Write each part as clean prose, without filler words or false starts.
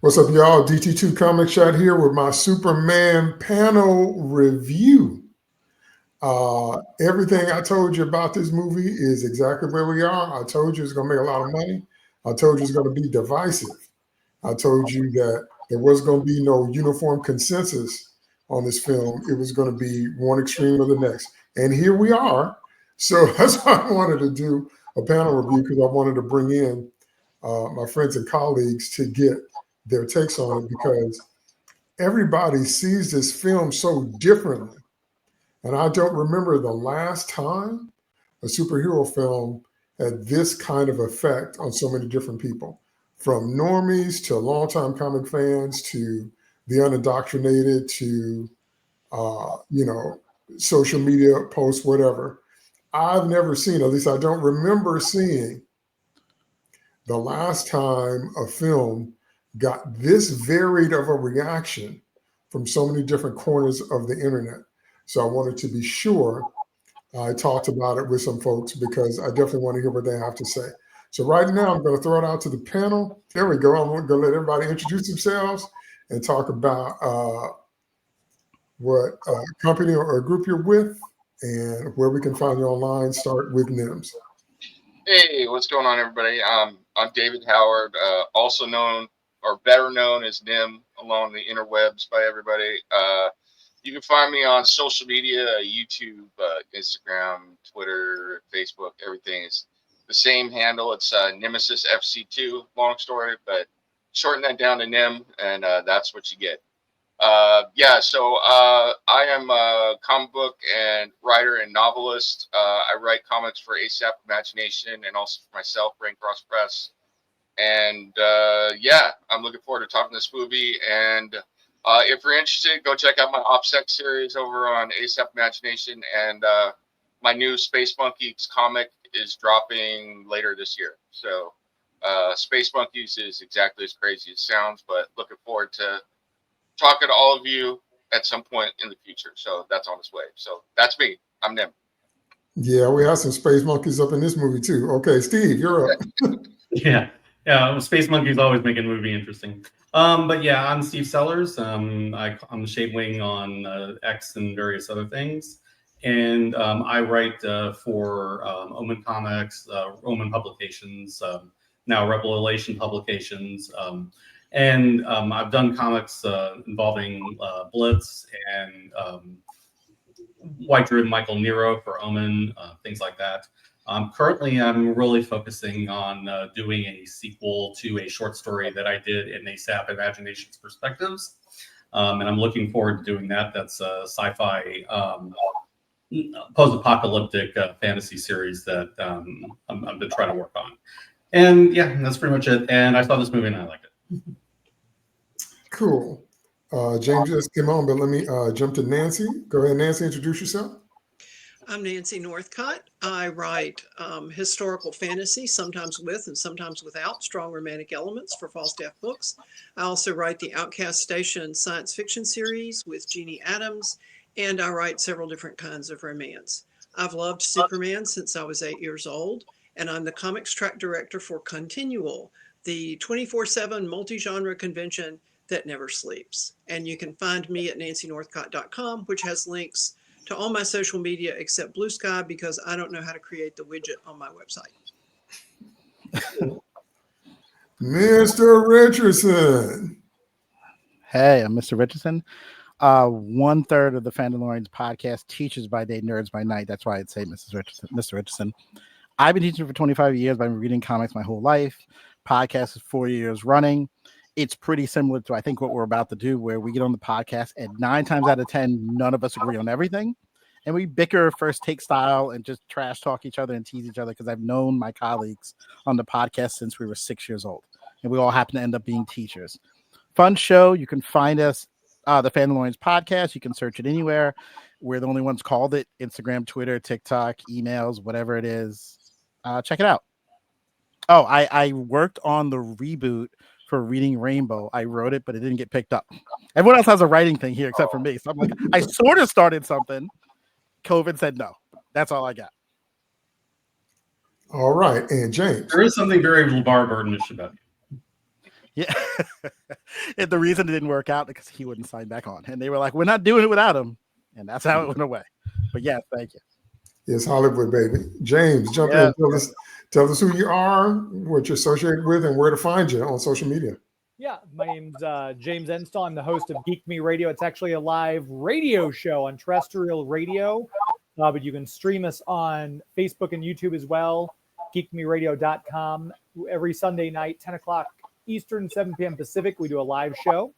What's up, y'all? DT2 Comic Shot here with my Superman panel review. Everything I told you about this movie is exactly where we are. I told you it's going to make a lot of money. I told you it's going to be divisive. I told you that there was going to be no uniform consensus on this film. It was going to be one extreme or the next. And here we are. So that's why I wanted to do a panel review, because I wanted to bring in my friends and colleagues to get their takes on it, because everybody sees this film so differently. And I don't remember the last time a superhero film had this kind of effect on so many different people, from normies to longtime comic fans to the unindoctrinated to, social media posts, whatever. I've never seen, at least I don't remember seeing, the last time a film got this varied of a reaction from so many different corners of the internet. So I wanted to be sure I talked about it with some folks, because I definitely want to hear what they have to say. So right now, I'm going to throw it out to the panel. There we go. I'm going to let everybody introduce themselves and talk about what company or group you're with and where we can find you online. Start with NIMS. Hey, what's going on, everybody? I'm David Howard, also known or better known as Nim along the interwebs by everybody. You can find me on social media, YouTube, Instagram, Twitter, Facebook. Everything is the same handle. It's Nemesis FC2. Long story, but shorten that down to Nim, and that's what you get. So I am a comic book and writer and novelist. I write comics for ASAP Imagination and also for myself, Rain Cross Press. And I'm looking forward to talking this movie. And if you're interested, go check out my OPSEC series over on ASAP Imagination. And my new Space Monkeys comic is dropping later this year. So Space Monkeys is exactly as crazy as it sounds, but looking forward to talking to all of you at some point in the future. So that's on its way. So that's me. I'm Nim. Yeah, we have some Space Monkeys up in this movie too. Okay, Steve, you're up. Yeah. Space Monkeys always make a movie interesting. But yeah, I'm Steve Sellers. I'm the Shade Wing on X and various other things. And I write for Omen Comics, Omen Publications, now Revelation Publications. And I've done comics involving Blitz and White Druid Michael Nero for Omen, things like that. Currently, I'm really focusing on doing a sequel to a short story that I did in ASAP Imagination's Perspectives. And I'm looking forward to doing that. That's a sci-fi post-apocalyptic fantasy series that I've been trying to work on. And yeah, that's pretty much it. And I saw this movie and I liked it. Cool. James just came on, but let me jump to Nancy. Go ahead, Nancy, introduce yourself. I'm Nancy Northcott. I write historical fantasy, sometimes with and sometimes without strong romantic elements for False Death Books. I also write the Outcast Station science fiction series with Jeannie Adams, and I write several different kinds of romance. I've loved Superman since I was 8 years old, and I'm the comics track director for Continual, the 24/7 multi-genre convention that never sleeps. And you can find me at nancynorthcott.com, which has links to all my social media except Blue Sky, because I don't know how to create the widget on my website. Mr. Richardson. Hey, I'm Mr. Richardson. 1/3 of the Fandalorians podcast teaches by day, nerds by night. That's why I'd say Mr. Richardson. I've been teaching for 25 years. I've been reading comics my whole life. Podcast is 4 years running. It's pretty similar to, I think, what we're about to do, where we get on the podcast and 9 times out of 10, none of us agree on everything. And we bicker first take style and just trash talk each other and tease each other, because I've known my colleagues on the podcast since we were 6 years old. And we all happen to end up being teachers. Fun show. You can find us, the Fandalorians podcast. You can search it anywhere. We're the only ones called it. Instagram, Twitter, TikTok, emails, whatever it is. Check it out. Oh, I worked on the reboot for Reading Rainbow. I wrote it, but it didn't get picked up. Everyone else has a writing thing here except for me. So I'm like, I sort of started something. COVID said no. That's all I got. All right. And James. There is something very LeVar Burton-ish about you. Yeah. And the reason it didn't work out because he wouldn't sign back on. And they were like, we're not doing it without him. And that's how it went away. But yeah, thank you. Yes, Hollywood, baby. James, jump in. Tell us who you are, what you're associated with, and where to find you on social media. Yeah, my name's James Enstall. I'm the host of Geek Me Radio. It's actually a live radio show on terrestrial radio, but you can stream us on Facebook and YouTube as well, geekmeradio.com. Every Sunday night, 10 o'clock Eastern, 7 p.m. Pacific, we do a live show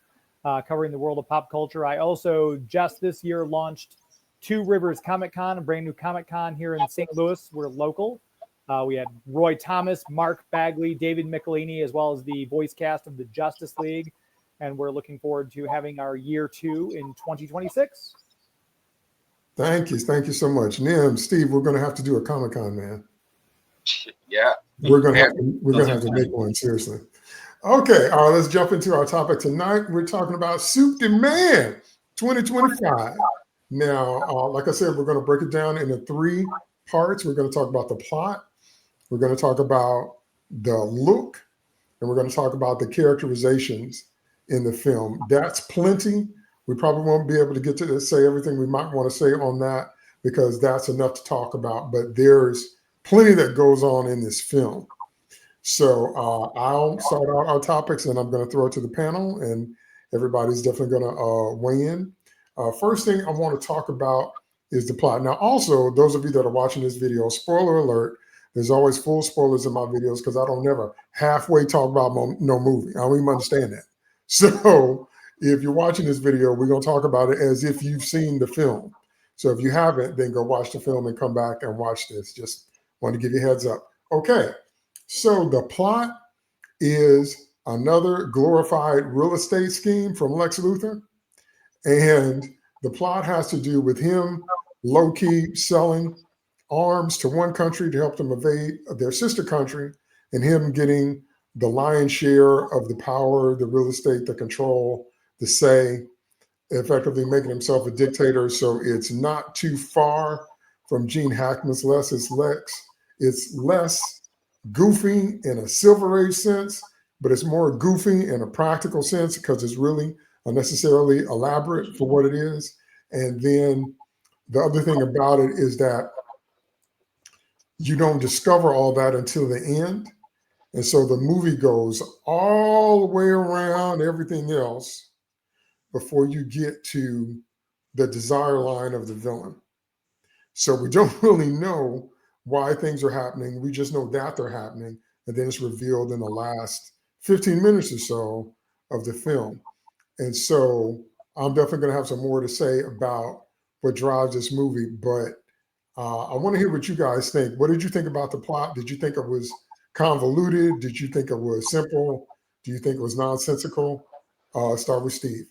covering the world of pop culture. I also just this year launched Two Rivers Comic Con, a brand new Comic Con here in St. Louis. We're local. We had Roy Thomas, Mark Bagley, David Michelini, as well as the voice cast of the Justice League. And we're looking forward to having our year 2 in 2026. Thank you. Thank you so much. Nim, Steve, we're going to have to do a Comic-Con, man. Yeah. We're going to have to make one, seriously. Okay, let's jump into our topic tonight. We're talking about Soup Demand 2025. Now, like I said, we're going to break it down into 3 parts. We're going to talk about the plot. We're going to talk about the look, and we're going to talk about the characterizations in the film. That's plenty. We probably won't be able to get to say everything we might want to say on that because that's enough to talk about, but there's plenty that goes on in this film. So I'll start out our topics, and I'm going to throw it to the panel, and everybody's definitely going to weigh in. First thing I want to talk about is the plot. Now, also, those of you that are watching this video, spoiler alert, there's always full spoilers in my videos because I don't never halfway talk about no movie. I don't even understand that. So if you're watching this video, we're going to talk about it as if you've seen the film. So if you haven't, then go watch the film and come back and watch this. Just want to give you a heads up. Okay, so the plot is another glorified real estate scheme from Lex Luthor. And the plot has to do with him low-key selling arms to one country to help them evade their sister country, and him getting the lion's share of the power, the real estate, the control, the say, effectively making himself a dictator. So it's not too far from Gene Hackman's Lex. It's less goofy in a Silver Age sense, but it's more goofy in a practical sense because it's really unnecessarily elaborate for what it is. And then the other thing about it is that you don't discover all that until the end. And so the movie goes all the way around everything else before you get to the desire line of the villain. So we don't really know why things are happening. We just know that they're happening. And then it's revealed in the last 15 minutes or so of the film. And so I'm definitely going to have some more to say about what drives this movie. But I want to hear what you guys think. What did you think about the plot? Did you think it was convoluted? Did you think it was simple? Do you think it was nonsensical? Start with Steve.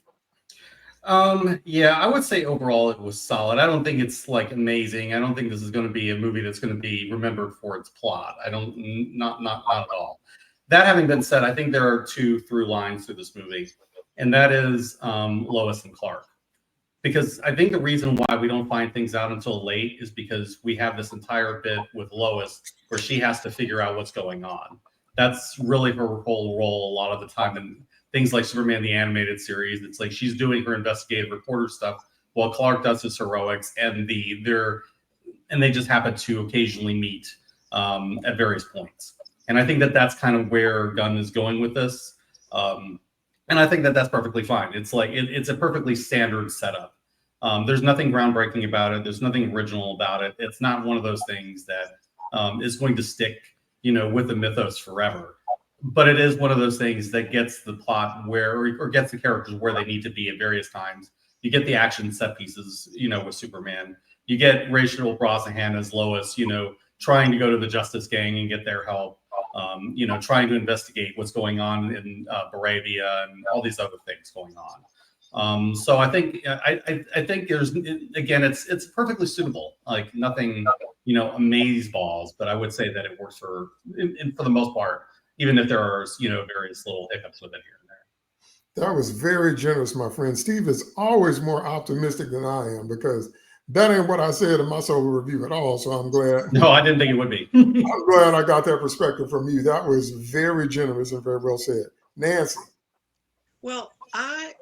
Yeah, I would say overall it was solid. I don't think it's like amazing. I don't think this is going to be a movie that's going to be remembered for its plot. Not at all. That having been said, I think there are 2 through lines through this movie, and that is Lois and Clark. Because I think the reason why we don't find things out until late is because we have this entire bit with Lois where she has to figure out what's going on. That's really her whole role a lot of the time. And things like Superman, the animated series, it's like she's doing her investigative reporter stuff while Clark does his heroics, and they just happen to occasionally meet at various points. And I think that that's kind of where Gunn is going with this. And I think that that's perfectly fine. It's like, it's a perfectly standard setup. There's nothing groundbreaking about it. There's nothing original about it. It's not one of those things that is going to stick, with the mythos forever. But it is one of those things that gets the plot or gets the characters where they need to be at various times. You get the action set pieces, with Superman. You get Rachel Brosnahan as Lois, trying to go to the Justice Gang and get their help. Trying to investigate what's going on in Baravia and all these other things going on. So I think I think there's, again, it's perfectly suitable. Like nothing, amaze balls, but I would say that it works for the most part, even if there are various little hiccups with it here and there. That was very generous, my friend. Steve is always more optimistic than I am because that ain't what I said in my solo review at all. So I'm glad. No, I didn't think it would be. I'm glad I got that perspective from you. That was very generous and very well said. Nancy. Well, I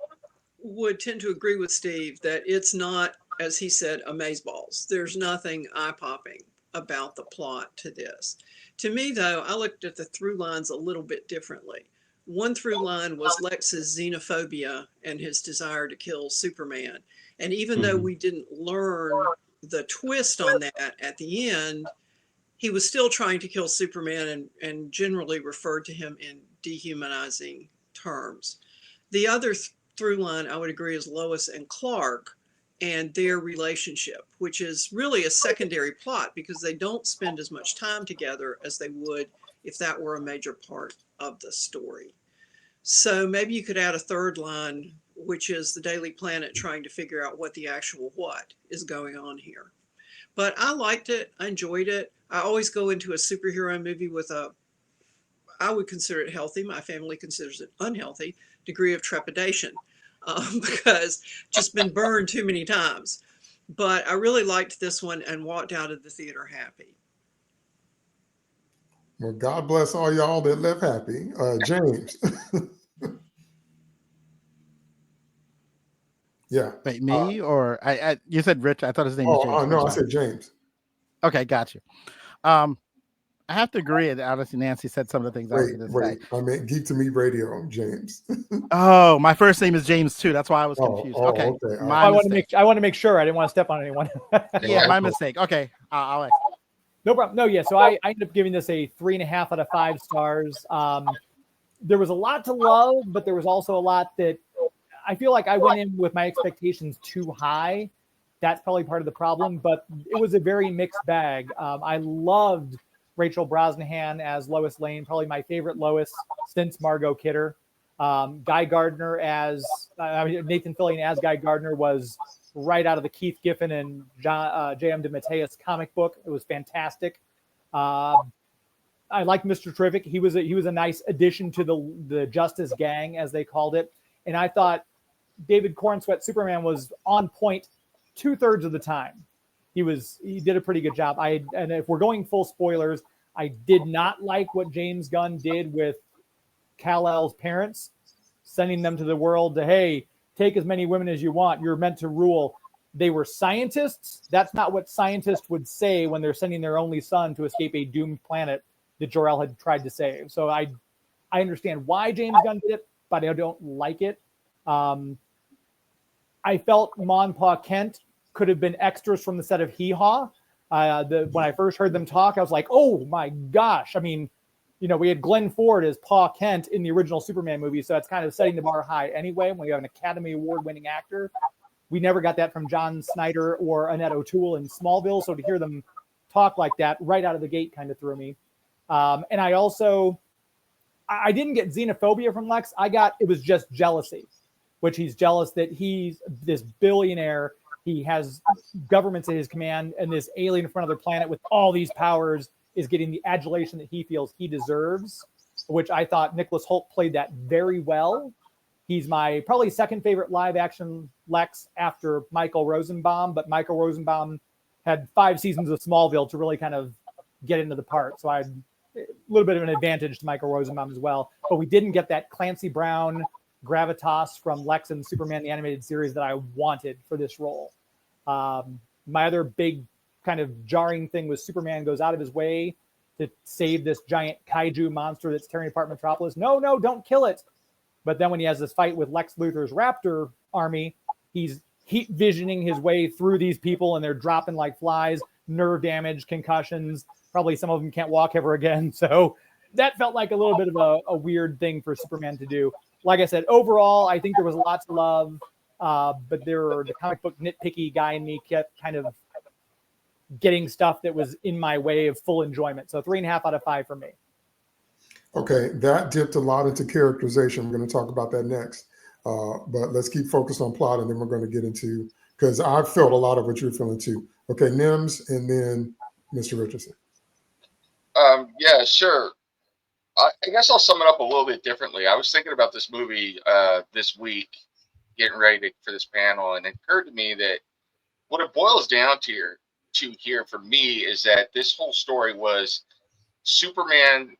would tend to agree with Steve that it's not, as he said, amazeballs. There's nothing eye-popping about the plot to this. To me, though, I looked at the through lines a little bit differently. One through line was Lex's xenophobia and his desire to kill Superman. And even though we didn't learn the twist on that at the end, he was still trying to kill Superman and generally referred to him in dehumanizing terms. The other through line, I would agree, is Lois and Clark and their relationship, which is really a secondary plot because they don't spend as much time together as they would if that were a major part of the story. So maybe you could add a third line, which is the Daily Planet trying to figure out what the actual what is going on here. But I liked it. I enjoyed it. I always go into a superhero movie with I would consider it healthy. My family considers it unhealthy degree of trepidation because just been burned too many times. But I really liked this one and walked out of the theater happy. Well, God bless all y'all that live happy. James. Yeah. Wait, me or I? You said Rich. I thought his name was James. Oh, no, I said James. Okay, got you. I have to agree that honestly, Nancy said some of the things I was going to say. I meant Geek to Me Radio, James. Oh, my first name is James too. That's why I was confused. Okay. I want to make sure I didn't want to step on anyone. Yeah, my mistake. Okay, I'll no problem. No, yeah. So I ended up giving this a 3.5 out of 5 stars. There was a lot to love, but there was also a lot that I feel like I went in with my expectations too high. That's probably part of the problem, but it was a very mixed bag. I loved Rachel Brosnahan as Lois Lane, probably my favorite Lois since Margot Kidder. Guy Gardner as Nathan Fillion as Guy Gardner was right out of the Keith Giffen and J.M. DeMatteis comic book. It was fantastic. I like Mr. Terrific. He was a nice addition to the Justice Gang, as they called it. And I thought David Cornsweet Superman was on point 2/3 of the time. He did a pretty good job. And if we're going full spoilers, I did not like what James Gunn did with Kal-El's parents, sending them to the world to, hey, take as many women as you want. You're meant to rule. They were scientists. That's not what scientists would say when they're sending their only son to escape a doomed planet that Jor-El had tried to save. So I understand why James Gunn did it, but I don't like it. I felt Mon Pa Kent could have been extras from the set of Hee Haw. When I first heard them talk, I was like, oh my gosh. I mean, we had Glenn Ford as Pa Kent in the original Superman movie, so it's kind of setting the bar high anyway when you have an Academy Award-winning actor. We never got that from John Snyder or Annette O'Toole in Smallville, so to hear them talk like that right out of the gate kind of threw me. And I didn't get xenophobia from Lex. It was just jealousy, which he's jealous that he's this billionaire. He has governments at his command, and this alien from another planet with all these powers is getting the adulation that he feels he deserves, which I thought Nicholas Hoult played that very well. He's my probably second favorite live action Lex after Michael Rosenbaum, but Michael Rosenbaum had 5 seasons of Smallville to really kind of get into the part. So I had a little bit of an advantage to Michael Rosenbaum as well. But we didn't get that Clancy Brown gravitas from Lex and Superman the Animated Series that I wanted for this role. My other big kind of jarring thing was Superman goes out of his way to save this giant kaiju monster that's tearing apart Metropolis. No, don't kill it. But then when he has this fight with Lex Luthor's Raptor army, he's heat visioning his way through these people, and they're dropping like flies, nerve damage, concussions. Probably some of them can't walk ever again. So that felt like a little bit of a weird thing for Superman to do. Like I said, overall, I think there was lots of love, but the comic book nitpicky guy in me kept kind of getting stuff that was in my way of full enjoyment. So 3.5 out of 5 for me. Okay, that dipped a lot into characterization. We're going to talk about that next. But let's keep focused on plot, and then we're going to get into, because I felt a lot of what you're feeling too. Okay, Nims, and then Mr. Richardson. Yeah, sure. I guess I'll sum it up a little bit differently. I was thinking about this movie this week, getting ready for this panel, and it occurred to me that what it boils down to here for me is that this whole story was Superman,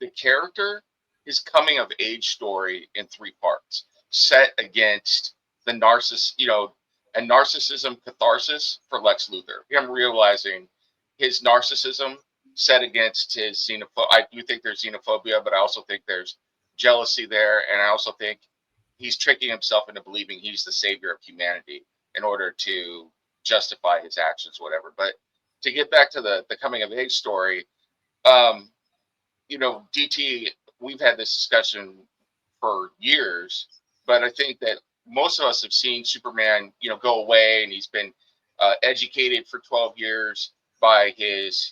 the character, his coming of age story in 3 parts, set against the and narcissism catharsis for Lex Luthor. Him realizing his narcissism set against his xenophobia. I do think there's xenophobia, but I also think there's jealousy there, and I also think he's tricking himself into believing he's the savior of humanity in order to justify his actions, whatever. But to get back to the coming of age story, DT, we've had this discussion for years, but I think that most of us have seen Superman, go away, and he's been educated for 12 years by his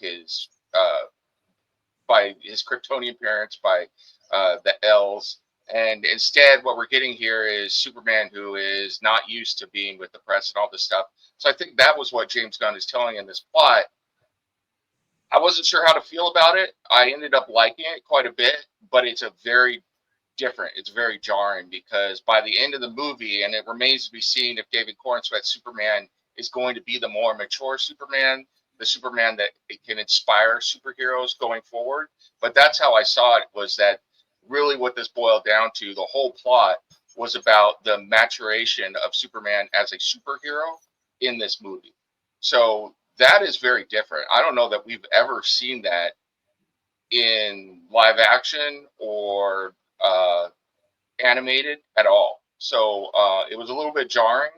Kryptonian parents, by the L's. And instead, what we're getting here is Superman who is not used to being with the press and all this stuff. So I think that was what James Gunn is telling in this plot. I wasn't sure how to feel about it. I ended up liking it quite a bit, but it's very different. It's very jarring because by the end of the movie, and it remains to be seen if David Cornsweet's Superman is going to be the more mature Superman, the Superman that it can inspire superheroes going forward. But that's how I saw it, was that really what this boiled down to, the whole plot was about the maturation of Superman as a superhero in this movie. So that is very different. I don't know that we've ever seen that in live action or animated at all. So it was a little bit jarring,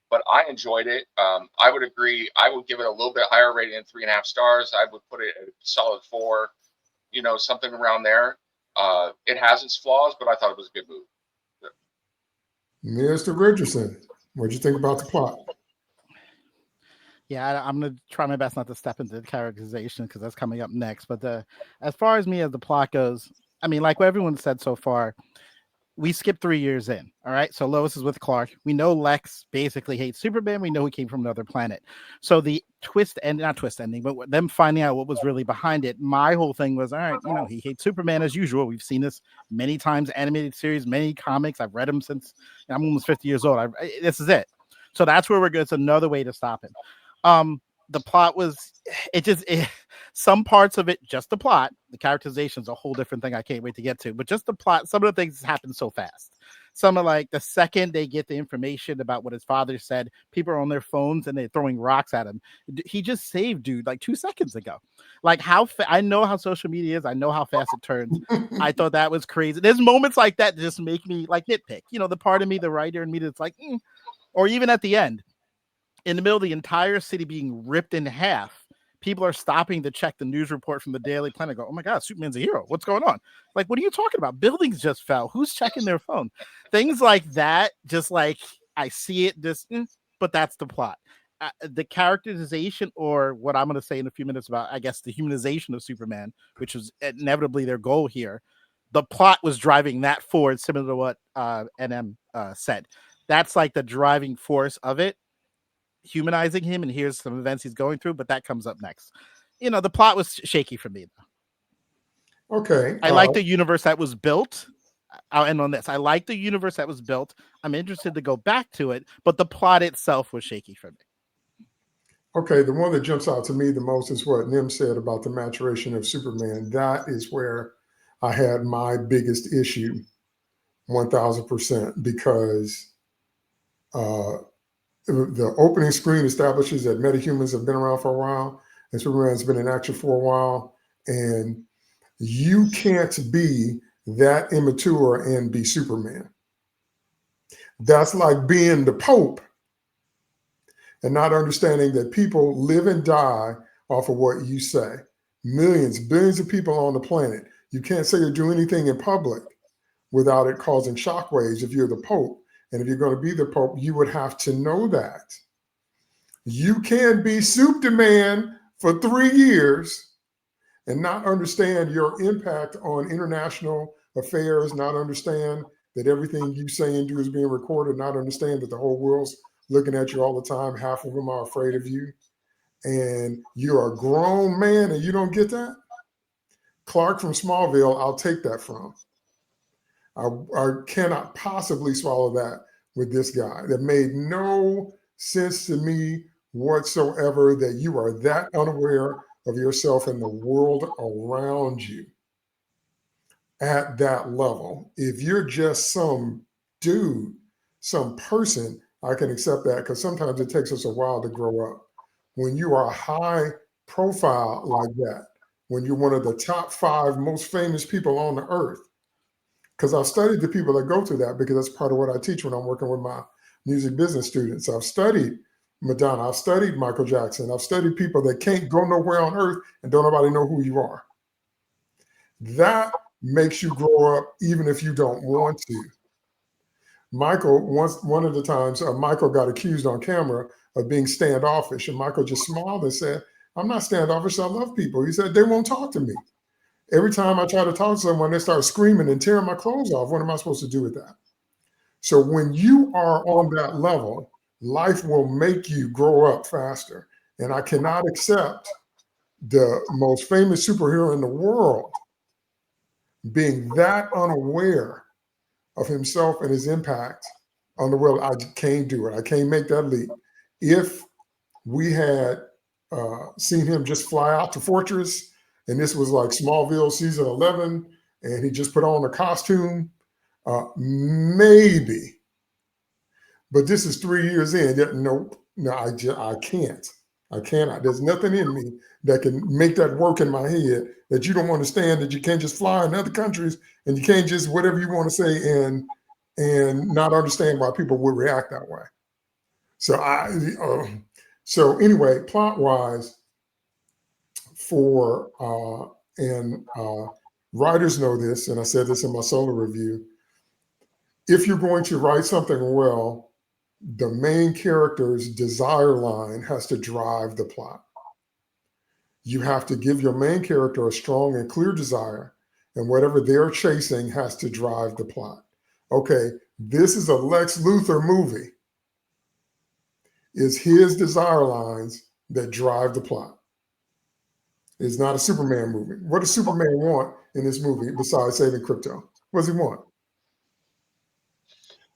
but I enjoyed it. I would agree. I would give it a little bit higher rating than 3.5 stars. I would put it at a solid 4, something around there. It has its flaws, but I thought it was a good movie. Mr. Richardson, what'd you think about the plot? Yeah, I'm gonna try my best not to step into the characterization because that's coming up next. But as far as me as the plot goes, I mean, like what everyone said so far, we skipped 3 years in. All right, so Lois is with Clark. We know Lex basically hates Superman. We know he came from another planet. So the not twist ending, but them finding out what was really behind it. My whole thing was, all right, he hates Superman as usual. We've seen this many times, animated series, many comics. I've read them since I'm almost 50 years old. This is it. So that's where we're good. It's another way to stop him. The plot was, some parts of it, just the plot. The characterization is a whole different thing I can't wait to get to. But just the plot, some of the things happen so fast. Some are like the second they get the information about what his father said, people are on their phones and they're throwing rocks at him. He just saved dude like 2 seconds ago. Like I know how social media is. I know how fast it turns. I thought that was crazy. There's moments like that just make me like nitpick. The part of me, the writer in me that's like, or even at the end, in the middle of the entire city being ripped in half, people are stopping to check the news report from the Daily Planet. Go, oh my God, Superman's a hero. What's going on? Like, what are you talking about? Buildings just fell. Who's checking their phone? Things like that. Just like I see it, but that's the plot. The characterization, or what I'm going to say in a few minutes about, I guess, the humanization of Superman, which was inevitably their goal here. The plot was driving that forward, similar to what NM said. That's like the driving force of it. Humanizing him, and here's some events he's going through, but that comes up next. The plot was shaky for me though. Okay. I like the universe that was built. I'll end on this. I like the universe that was built. I'm interested to go back to it, but the plot itself was shaky for me. Okay, the one that jumps out to me the most is what Nim said about the maturation of Superman. That is where I had my biggest issue, 1000%, because the opening screen establishes that metahumans have been around for a while and Superman's been in action for a while. And you can't be that immature and be Superman. That's like being the Pope and not understanding that people live and die off of what you say. Millions, billions of people on the planet. You can't say or do anything in public without it causing shockwaves if you're the Pope. And if you're going to be the Pope, you would have to know that. You can't be Superman for 3 years and not understand your impact on international affairs, not understand that everything you say and do is being recorded, not understand that the whole world's looking at you all the time. Half of them are afraid of you. And you're a grown man and you don't get that? Clark from Smallville, I'll take that from. I cannot possibly swallow that with this guy. That made no sense to me whatsoever, that you are that unaware of yourself and the world around you. at that level. If you're just some dude, some person, I can accept that because sometimes it takes us a while to grow up. When you are high profile like that, when you're one of the top 5 most famous people on the earth, because I've studied the people that go through that, because that's part of what I teach when I'm working with my music business students. I've studied Madonna, I've studied Michael Jackson, I've studied people that can't go nowhere on earth and don't nobody know who you are. That makes you grow up even if you don't want to. Michael, one of the times, Michael got accused on camera of being standoffish, and Michael just smiled and said, "I'm not standoffish, I love people." He said, "They won't talk to me. Every time I try to talk to someone, they start screaming and tearing my clothes off. What am I supposed to do with that?" So when you are on that level, life will make you grow up faster. And I cannot accept the most famous superhero in the world being that unaware of himself and his impact on the world. I can't do it. I can't make that leap. If we had seen him just fly out to Fortress, and this was like Smallville season 11, and he just put on a costume, maybe. But this is 3 years in. Nope. No, I can't. I cannot. There's nothing in me that can make that work in my head, that you don't understand that you can't just fly in other countries and you can't just whatever you want to say and not understand why people would react that way. So anyway, plot wise, writers know this, and I said this in my solo review. If you're going to write something well, the main character's desire line has to drive the plot. You have to give your main character a strong and clear desire, and whatever they're chasing has to drive the plot. Okay, this is a Lex Luthor movie. It's his desire lines that drive the plot. It's not a Superman movie. What does Superman want in this movie besides saving crypto? What does he want?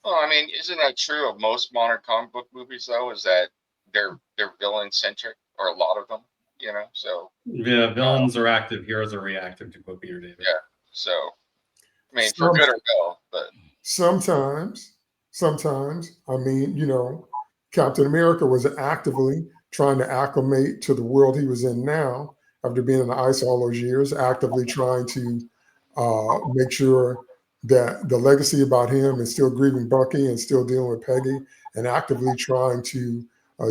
Well, I mean, isn't that true of most modern comic book movies, though? Is that they're villain centric, or a lot of them, you know? So yeah, villains are active, heroes are reactive, to quote Peter David. yeah. So I mean, for good or ill, but sometimes, I mean, Captain America was actively trying to acclimate to the world he was in now after being in the ice all those years, actively trying to make sure that the legacy about him is still grieving Bucky and still dealing with Peggy, and actively trying to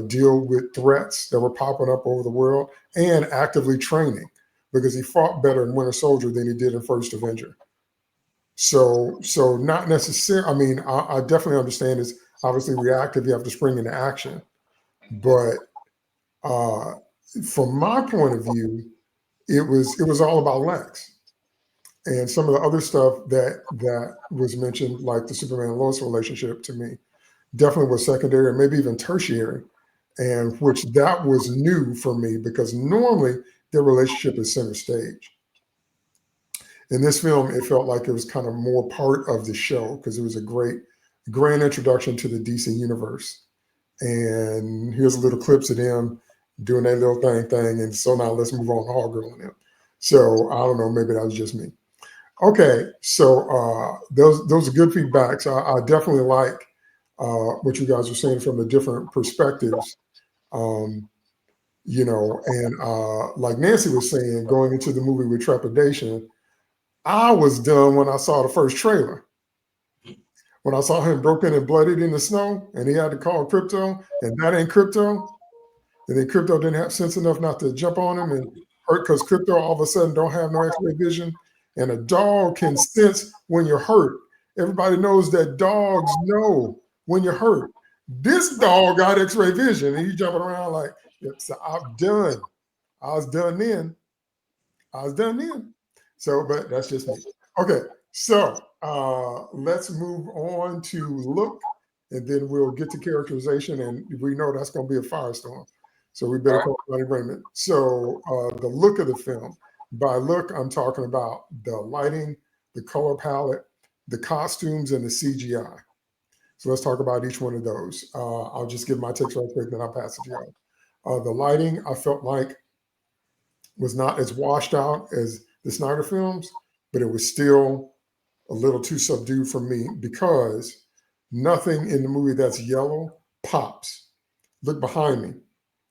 deal with threats that were popping up over the world, and actively training, because he fought better in Winter Soldier than he did in First Avenger. So not necessarily, I mean, I definitely understand it's obviously reactive. You have to spring into action. But from my point of view, it was all about Lex. And some of the other stuff that was mentioned, like the Superman and Lois relationship, to me, definitely was secondary and maybe even tertiary, and which that was new for me, because normally their relationship is center stage. In this film, it felt like it was kind of more part of the show, because it was a grand introduction to the DC universe. And here's a little clips of them doing their little thing. And so now let's move on to Hawkgirl and them. So I don't know, maybe that was just me. Okay, so those are good feedbacks. I definitely like what you guys are saying from the different perspectives. And like Nancy was saying, going into the movie with trepidation, I was done when I saw the first trailer. When I saw him broken and bloodied in the snow, and he had to call Crypto, and that ain't Crypto, and then Crypto didn't have sense enough not to jump on him and hurt, because Crypto all of a sudden don't have no X-ray vision, and a dog can sense when you're hurt. Everybody knows that dogs know when you're hurt. This dog got X-ray vision, and he's jumping around like, yep, so I'm done. I was done then. So, but that's just me. Okay, so let's move on to look, and then we'll get to characterization, and we know that's going to be a firestorm. So we better call it agreement. So the look of the film. By look, I'm talking about the lighting, the color palette, the costumes, and the CGI. So let's talk about each one of those. I'll just give my takes right quick, then I'll pass it to you. The lighting, I felt like, was not as washed out as the Snyder films, but it was still a little too subdued for me because nothing in the movie that's yellow pops. Look behind me.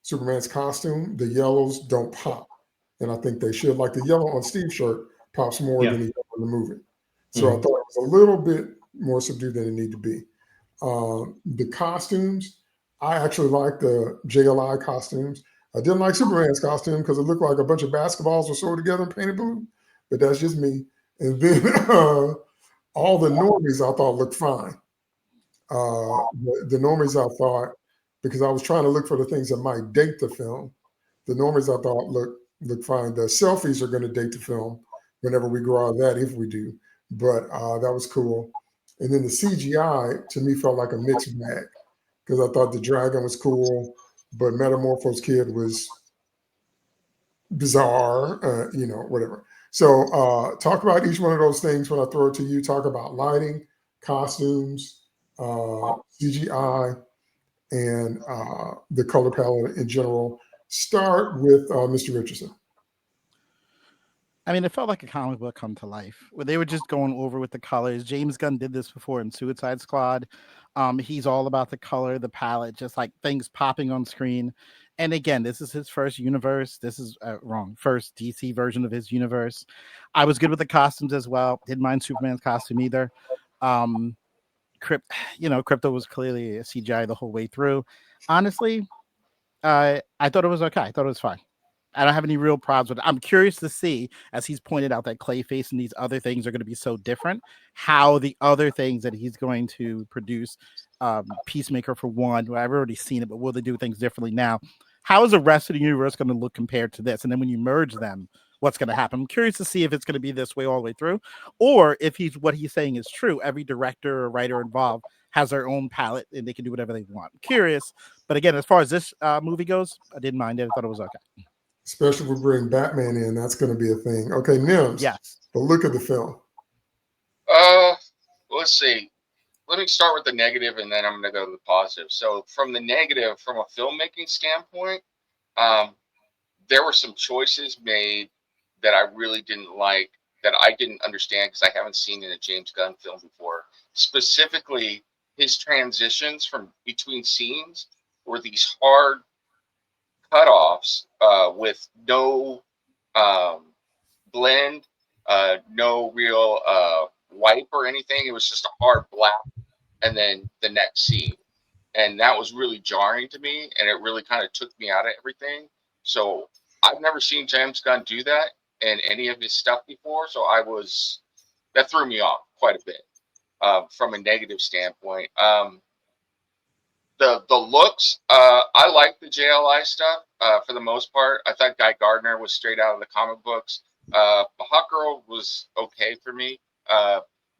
Superman's costume, the yellows don't pop. And I think they should. Like the yellow on Steve's shirt pops more Yeah. than the yellow in the movie. So I thought it was a little bit more subdued than it needed to be. The costumes, I actually like the JLI costumes. I didn't like Superman's costume because it looked like a bunch of basketballs were sewed together and painted blue, but that's just me. And then all the normies I thought looked fine. The normies I thought, because I was trying to look for the things that might date the film, the normies I thought look fine. The selfies are going to date the film whenever we grow out of that, if we do. But that was cool. And then the CGI to me felt like a mixed bag because I thought the dragon was cool, but Metamorpho's kid was bizarre, whatever. So talk about each one of those things when I throw it to you. Talk about lighting, costumes, CGI, and the color palette in general. Start with Mr. Richardson. I mean, it felt like a comic book come to life where they were just going over with the colors. James Gunn did this before in Suicide Squad. He's all about the color, the palette, just like things popping on screen. And again, this is his first universe. This is first DC version of his universe. I was good with the costumes as well. Didn't mind Superman's costume either. Crypto was clearly a CGI the whole way through. Honestly, I thought it was okay. I thought it was fine. I don't have any real problems with it. I'm curious to see, as he's pointed out, that Clayface and these other things are going to be so different, how the other things that he's going to produce, Peacemaker for one, well, I've already seen it, but will they do things differently now? How is the rest of the universe going to look compared to this? And then when you merge them, what's going to happen? I'm curious to see if it's going to be this way all the way through, or if what he's saying is true. Every director or writer involved has their own palette and they can do whatever they want. I'm curious. But again, as far as this movie goes, I didn't mind it. I thought it was okay. Especially if we bring Batman in, that's going to be a thing. Okay, Nims. Yes. The look of the film. Let's see. Let me start with the negative, and then I'm going to go to the positive. So, from the negative, from a filmmaking standpoint, there were some choices made that I really didn't like, that I didn't understand because I haven't seen in a James Gunn film before. Specifically, his transitions from between scenes were these hard cutoffs with no blend, no real wipe or anything. It was just a hard black, and then the next scene, and that was really jarring to me, and it really kind of took me out of everything. So I've never seen James Gunn do that in any of his stuff before, so that threw me off quite a bit from a negative standpoint. The looks, I like the JLI stuff for the most part. I thought Guy Gardner was straight out of the comic books. Hawkgirl was okay for me.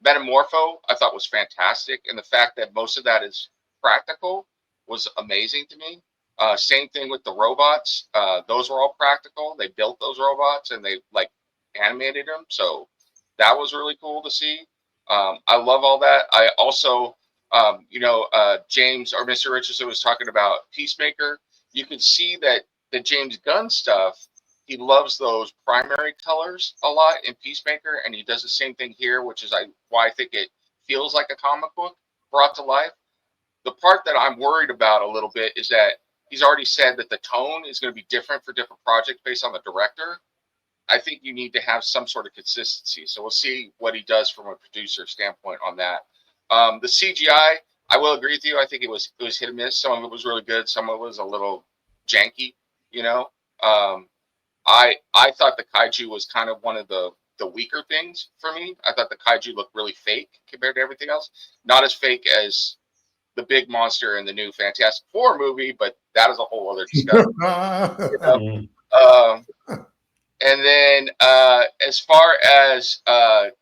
Metamorpho, I thought was fantastic, and the fact that most of that is practical was amazing to me. Same thing with the robots; those were all practical. They built those robots and they animated them, so that was really cool to see. I love all that. I also, James or Mr. Richardson was talking about Peacemaker. You can see that the James Gunn stuff, he loves those primary colors a lot in Peacemaker, and he does the same thing here, which is why I think it feels like a comic book brought to life. The part that I'm worried about a little bit is that he's already said that the tone is going to be different for different projects based on the director. I think you need to have some sort of consistency. So we'll see what he does from a producer standpoint on that. The CGI, I will agree with you. I think it was hit and miss. Some of it was really good. Some of it was a little janky. I thought the kaiju was kind of one of the weaker things for me. I thought the kaiju looked really fake compared to everything else. Not as fake as the big monster in the new Fantastic Four movie, but that is a whole other discussion. And then as far as the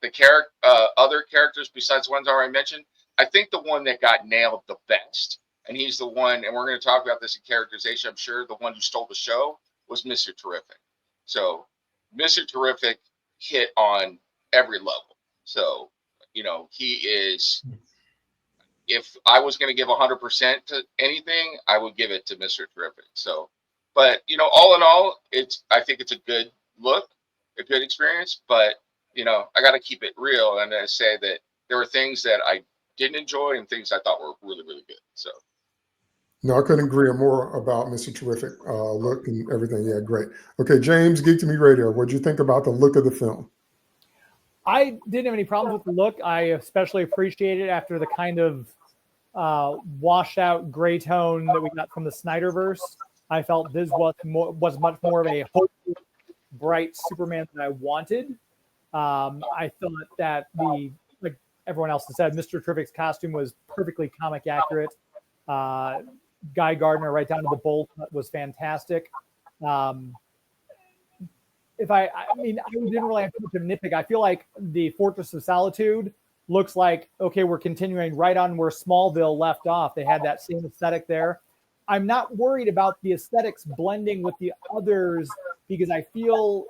other characters besides the ones I already mentioned, I think the one that got nailed the best, and he's the one, and we're going to talk about this in characterization, I'm sure, the one who stole the show was Mr. Terrific. So Mr. Terrific hit on every level. So, he is, if I was going to give 100% to anything, I would give it to Mr. Terrific. So, but, all in all, I think it's a good look, a good experience, but I got to keep it real and I say that there were things that I didn't enjoy and things I thought were really, really good. So. No, I couldn't agree more about Mr. Terrific look and everything. Yeah, great. Okay, James, Geek to Me Radio. What did you think about the look of the film? I didn't have any problems with the look. I especially appreciate it after the kind of washed out gray tone that we got from the Snyderverse. I felt this was much more of a hopeful, bright Superman than I wanted. I thought that like everyone else has said, Mr. Terrific's costume was perfectly comic accurate. Guy Gardner, right down to the bolt, was fantastic. I didn't really have too much of a nitpick. I feel like the Fortress of Solitude looks like, okay, we're continuing right on where Smallville left off. They had that same aesthetic there. I'm not worried about the aesthetics blending with the others because I feel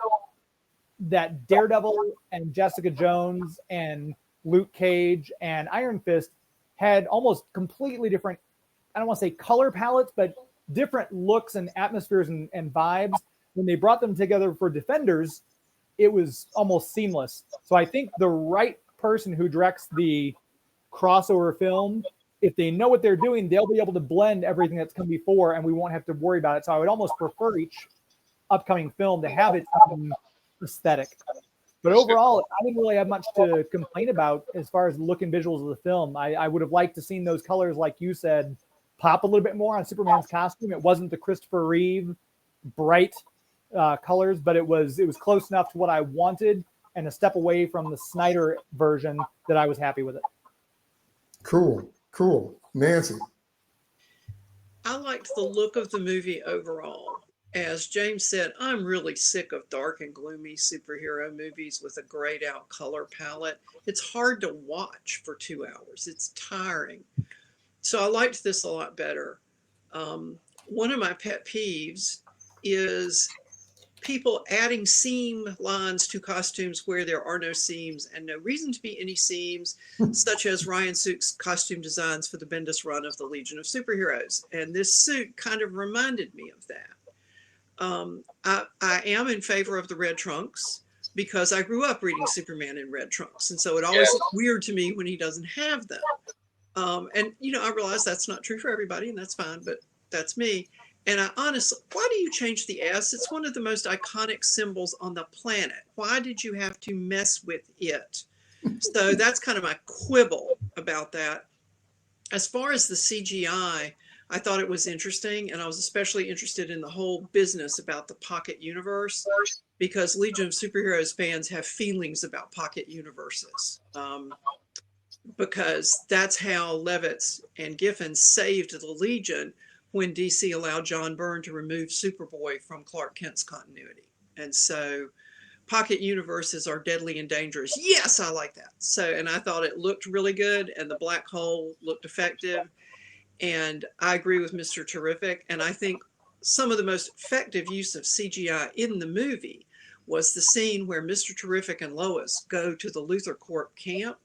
that Daredevil and Jessica Jones and Luke Cage and Iron Fist had almost completely different, I don't want to say color palettes, but different looks and atmospheres and vibes. When they brought them together for Defenders, it was almost seamless. So I think the right person who directs the crossover film, if they know what they're doing, they'll be able to blend everything that's come before and we won't have to worry about it. So I would almost prefer each upcoming film to have its own aesthetic. But overall, I didn't really have much to complain about as far as the look and visuals of the film. I would have liked to seen those colors, like you said, pop a little bit more on Superman's costume. It wasn't the Christopher Reeve bright colors, but it was close enough to what I wanted and a step away from the Snyder version that I was happy with it. Cool. Nancy? I liked the look of the movie overall. As James said, I'm really sick of dark and gloomy superhero movies with a grayed out color palette. It's hard to watch for 2 hours. It's tiring. So I liked this a lot better. One of my pet peeves is people adding seam lines to costumes where there are no seams and no reason to be any seams, such as Ryan Sook's costume designs for the Bendis run of the Legion of Superheroes. And this suit kind of reminded me of that. I am in favor of the red trunks because I grew up reading Superman in red trunks. And so it always looks weird to me when he doesn't have them. And I realize that's not true for everybody and that's fine, but that's me. And I honestly, why do you change the S? It's one of the most iconic symbols on the planet. Why did you have to mess with it? So that's kind of my quibble about that. As far as the CGI, I thought it was interesting. And I was especially interested in the whole business about the pocket universe because Legion of Superheroes fans have feelings about pocket universes. Because that's how Levitz and Giffen saved the Legion when DC allowed John Byrne to remove Superboy from Clark Kent's continuity. And so pocket universes are deadly and dangerous. Yes, I like that. So, and I thought it looked really good and the black hole looked effective. And I agree with Mr. Terrific. And I think some of the most effective use of CGI in the movie was the scene where Mr. Terrific and Lois go to the Luthor Corp camp.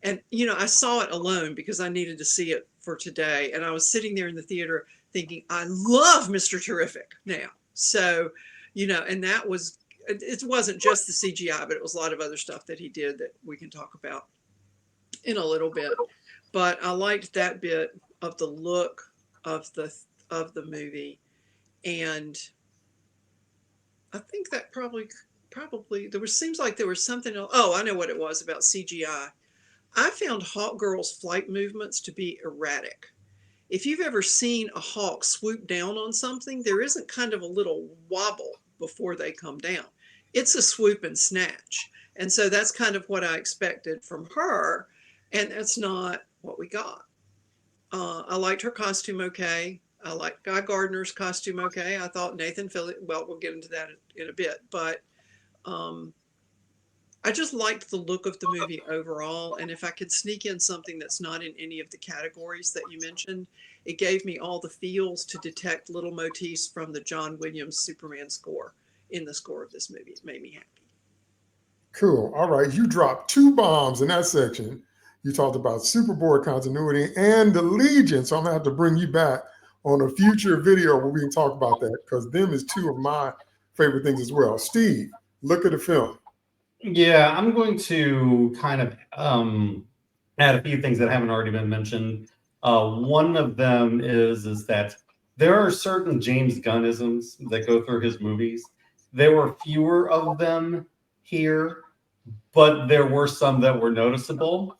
And, I saw it alone because I needed to see it for today. And I was sitting there in the theater thinking, I love Mr. Terrific now. So, and that was, it wasn't just the CGI, but it was a lot of other stuff that he did that we can talk about in a little bit. But I liked that bit of the look of the movie. And I think that probably seems like there was something else. Oh, I know what it was about CGI. I found Hawkgirl's flight movements to be erratic. If you've ever seen a hawk swoop down on something, there isn't kind of a little wobble before they come down. It's a swoop and snatch. And so that's kind of what I expected from her. And that's not what we got. I liked her costume okay. I liked Guy Gardner's costume okay. I thought Nathan Fillion, well, we'll get into that in a bit. But I just liked the look of the movie overall. And if I could sneak in something that's not in any of the categories that you mentioned, it gave me all the feels to detect little motifs from the John Williams Superman score in the score of this movie. It made me happy. Cool. All right. You dropped 2 bombs in that section. You talked about Superboy continuity and the Legion. So I'm going to have to bring you back on a future video where we can talk about that because them is 2 of my favorite things as well. Steve, look at the film. Yeah, I'm going to kind of add a few things that haven't already been mentioned. One of them is that there are certain James Gunnisms that go through his movies. There were fewer of them here, but there were some that were noticeable,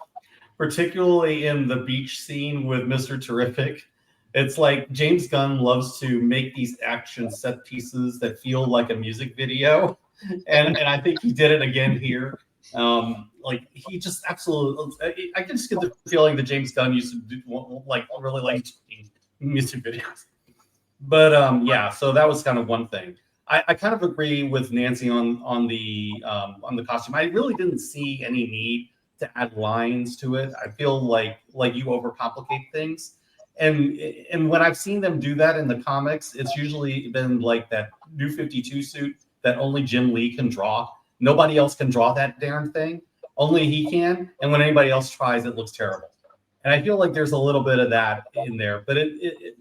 particularly in the beach scene with Mr. Terrific. It's like James Gunn loves to make these action set pieces that feel like a music video. And I think he did it again here. Like he just absolutely, I can just get the feeling that James Gunn used to do, like really like music videos. But yeah, so that was kind of one thing. I kind of agree with Nancy on the costume. I really didn't see any need to add lines to it. I feel like you overcomplicate things. And when I've seen them do that in the comics, it's usually been like that New 52 suit that only Jim Lee can draw. Nobody else can draw that darn thing. Only he can. And when anybody else tries, it looks terrible. And I feel like there's a little bit of that in there, but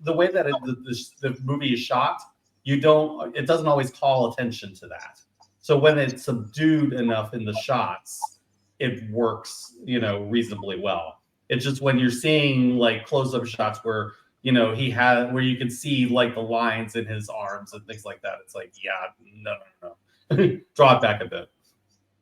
the way that the movie is shot, it doesn't always call attention to that. So when it's subdued enough in the shots, it works, reasonably well. It's just when you're seeing like close-up shots where where you can see like the lines in his arms and things like that. It's like, yeah, no. Draw it back a bit.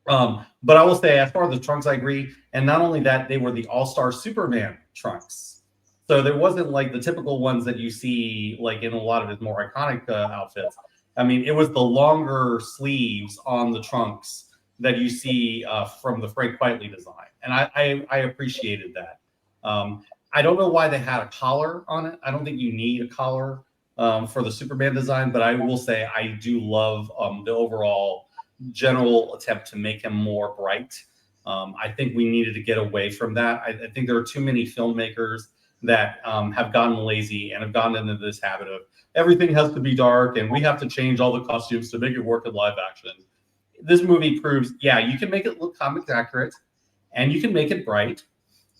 But I will say, as far as the trunks, I agree. And not only that, they were the All-Star Superman trunks. So there wasn't like the typical ones that you see like in a lot of his more iconic outfits. I mean, it was the longer sleeves on the trunks that you see from the Frank Quitely design. And I appreciated that. I don't know why they had a collar on it. I don't think you need a collar for the Superman design, but I will say I do love the overall general attempt to make him more bright. I think we needed to get away from that. I think there are too many filmmakers that have gotten lazy and have gotten into this habit of everything has to be dark and we have to change all the costumes to make it work in live action. This movie proves, yeah, you can make it look comic accurate and you can make it bright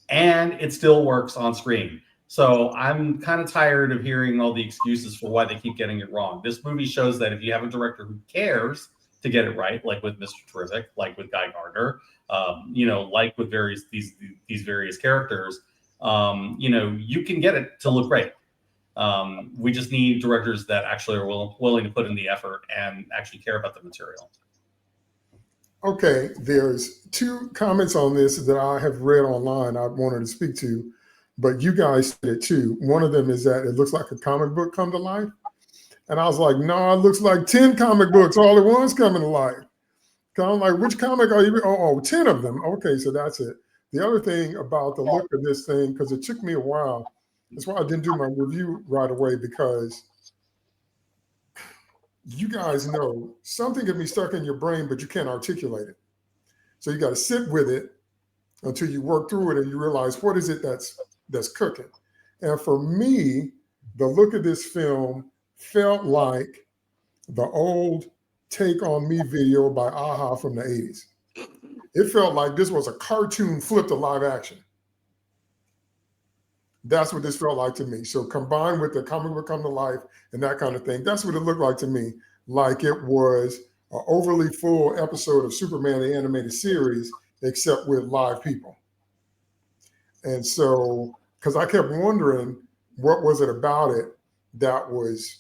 and it still works on screen. So I'm kind of tired of hearing all the excuses for why they keep getting it wrong. This movie shows that if you have a director who cares to get it right, like with Mr. Terrific, like with Guy Gardner, like with these various characters, you can get it to look great. We just need directors that actually are willing to put in the effort and actually care about the material. Okay, there's two comments on this that I have read online I wanted to speak to, but you guys said it too. One of them is that it looks like a comic book come to life. And I was like, no, it looks like 10 comic books all at once coming to life. I'm like, which comic are you? Oh, 10 of them. Okay, so that's it. The other thing about the look of this thing, because it took me a while, that's why I didn't do my review right away, because you guys know something can be stuck in your brain, but you can't articulate it. So you got to sit with it until you work through it and you realize what is it that's cooking. And for me, the look of this film felt like the old Take On Me video by Aha from the 80s. It felt like this was a cartoon flipped to live action. That's what this felt like to me. So combined with the comic book come to life and that kind of thing, that's what it looked like to me. Like it was an overly full episode of Superman, the animated series, except with live people. And so, because I kept wondering, what was it about it that was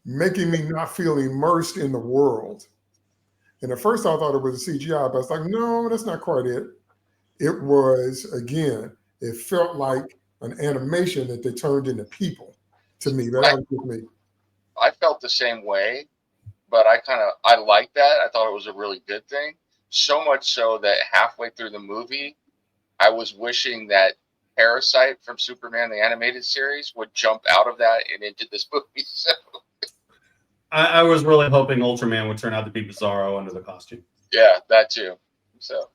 making me not feel immersed in the world? And at first I thought it was a CGI, but I was like, no, that's not quite it. It was, again, it felt like an animation that they turned into people to me. That was just me. I felt the same way, but I liked that. I thought it was a really good thing. So much so that halfway through the movie, I was wishing that Parasite from Superman the animated series would jump out of that and into this movie. So I was really hoping Ultraman would turn out to be Bizarro under the costume. yeah, that too. So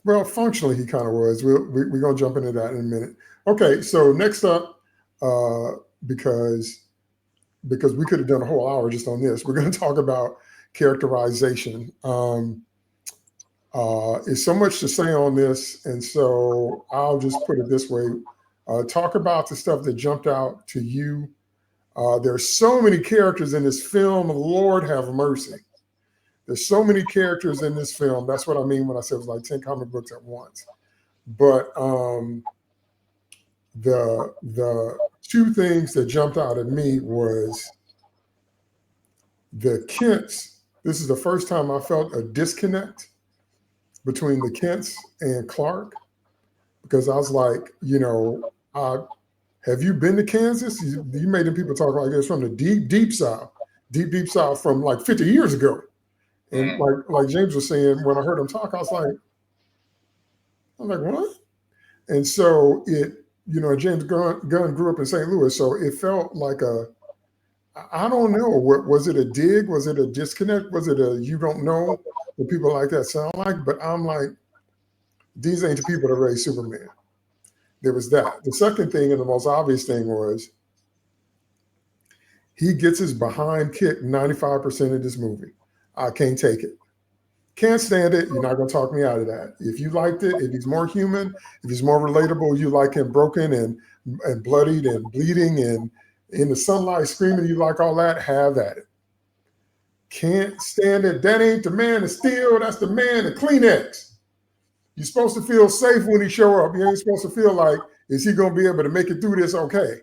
well, functionally he kind of was. We're going to jump into that in a minute. Okay, so next up, because we could have done a whole hour just on this, we're going to talk about characterization. There's so much to say on this, and so I'll just put it this way. Talk about the stuff that jumped out to you. There's so many characters in this film, Lord have mercy. There's so many characters in this film. That's what I mean when I said it was like 10 comic books at once. But the two things that jumped out at me was the Kents. This is the first time I felt a disconnect between the Kents and Clark, because I was like, have you been to Kansas? You made the people talk like this from the deep south from like 50 years ago. And like James was saying, when I heard him talk, I was like, what? And so James Gunn grew up in St. Louis, so it felt like I don't know, was it a dig? Was it a disconnect? Was it a you don't know what people like that sound like? But I'm like, these ain't the people that raised Superman. There was that. The second thing, and the most obvious thing, was he gets his behind kicked 95% of this movie. I can't take it. Can't stand it. You're not going to talk me out of that. If you liked it, if he's more human, if he's more relatable, you like him broken and bloodied and bleeding and in the sunlight screaming, you like all that, have at it. Can't stand it. That ain't the man of steel. That's the man of Kleenex. You're supposed to feel safe when he show up. You ain't supposed to feel like, is he going to be able to make it through this okay?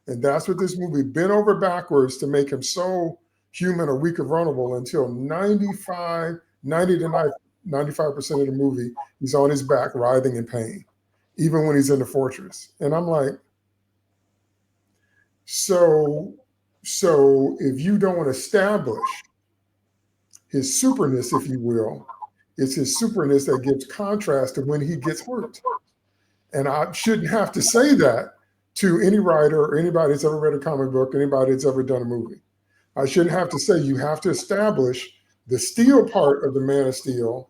And that's what this movie bent over backwards to make him so human or weak and vulnerable until 90 to 95% of the movie, he's on his back writhing in pain, even when he's in the fortress. And I'm like, so if you don't establish his superness, if you will, it's his superness that gives contrast to when he gets hurt. And I shouldn't have to say that to any writer or anybody that's ever read a comic book, anybody that's ever done a movie. I shouldn't have to say you have to establish the steel part of the Man of Steel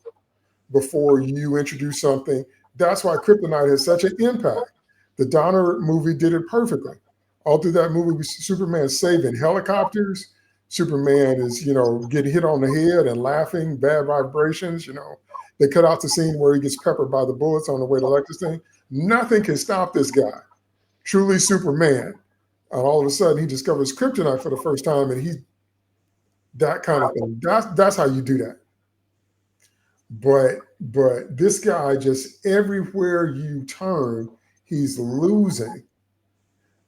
before you introduce something. That's why Kryptonite has such an impact. The Donner movie did it perfectly. All through that movie, Superman saving helicopters. Superman is, getting hit on the head and laughing, bad vibrations. They cut out the scene where he gets peppered by the bullets on the way to Lexington. Nothing can stop this guy. Truly Superman. And all of a sudden, he discovers kryptonite for the first time, and that kind of thing. That's how you do that. But this guy, just everywhere you turn, he's losing.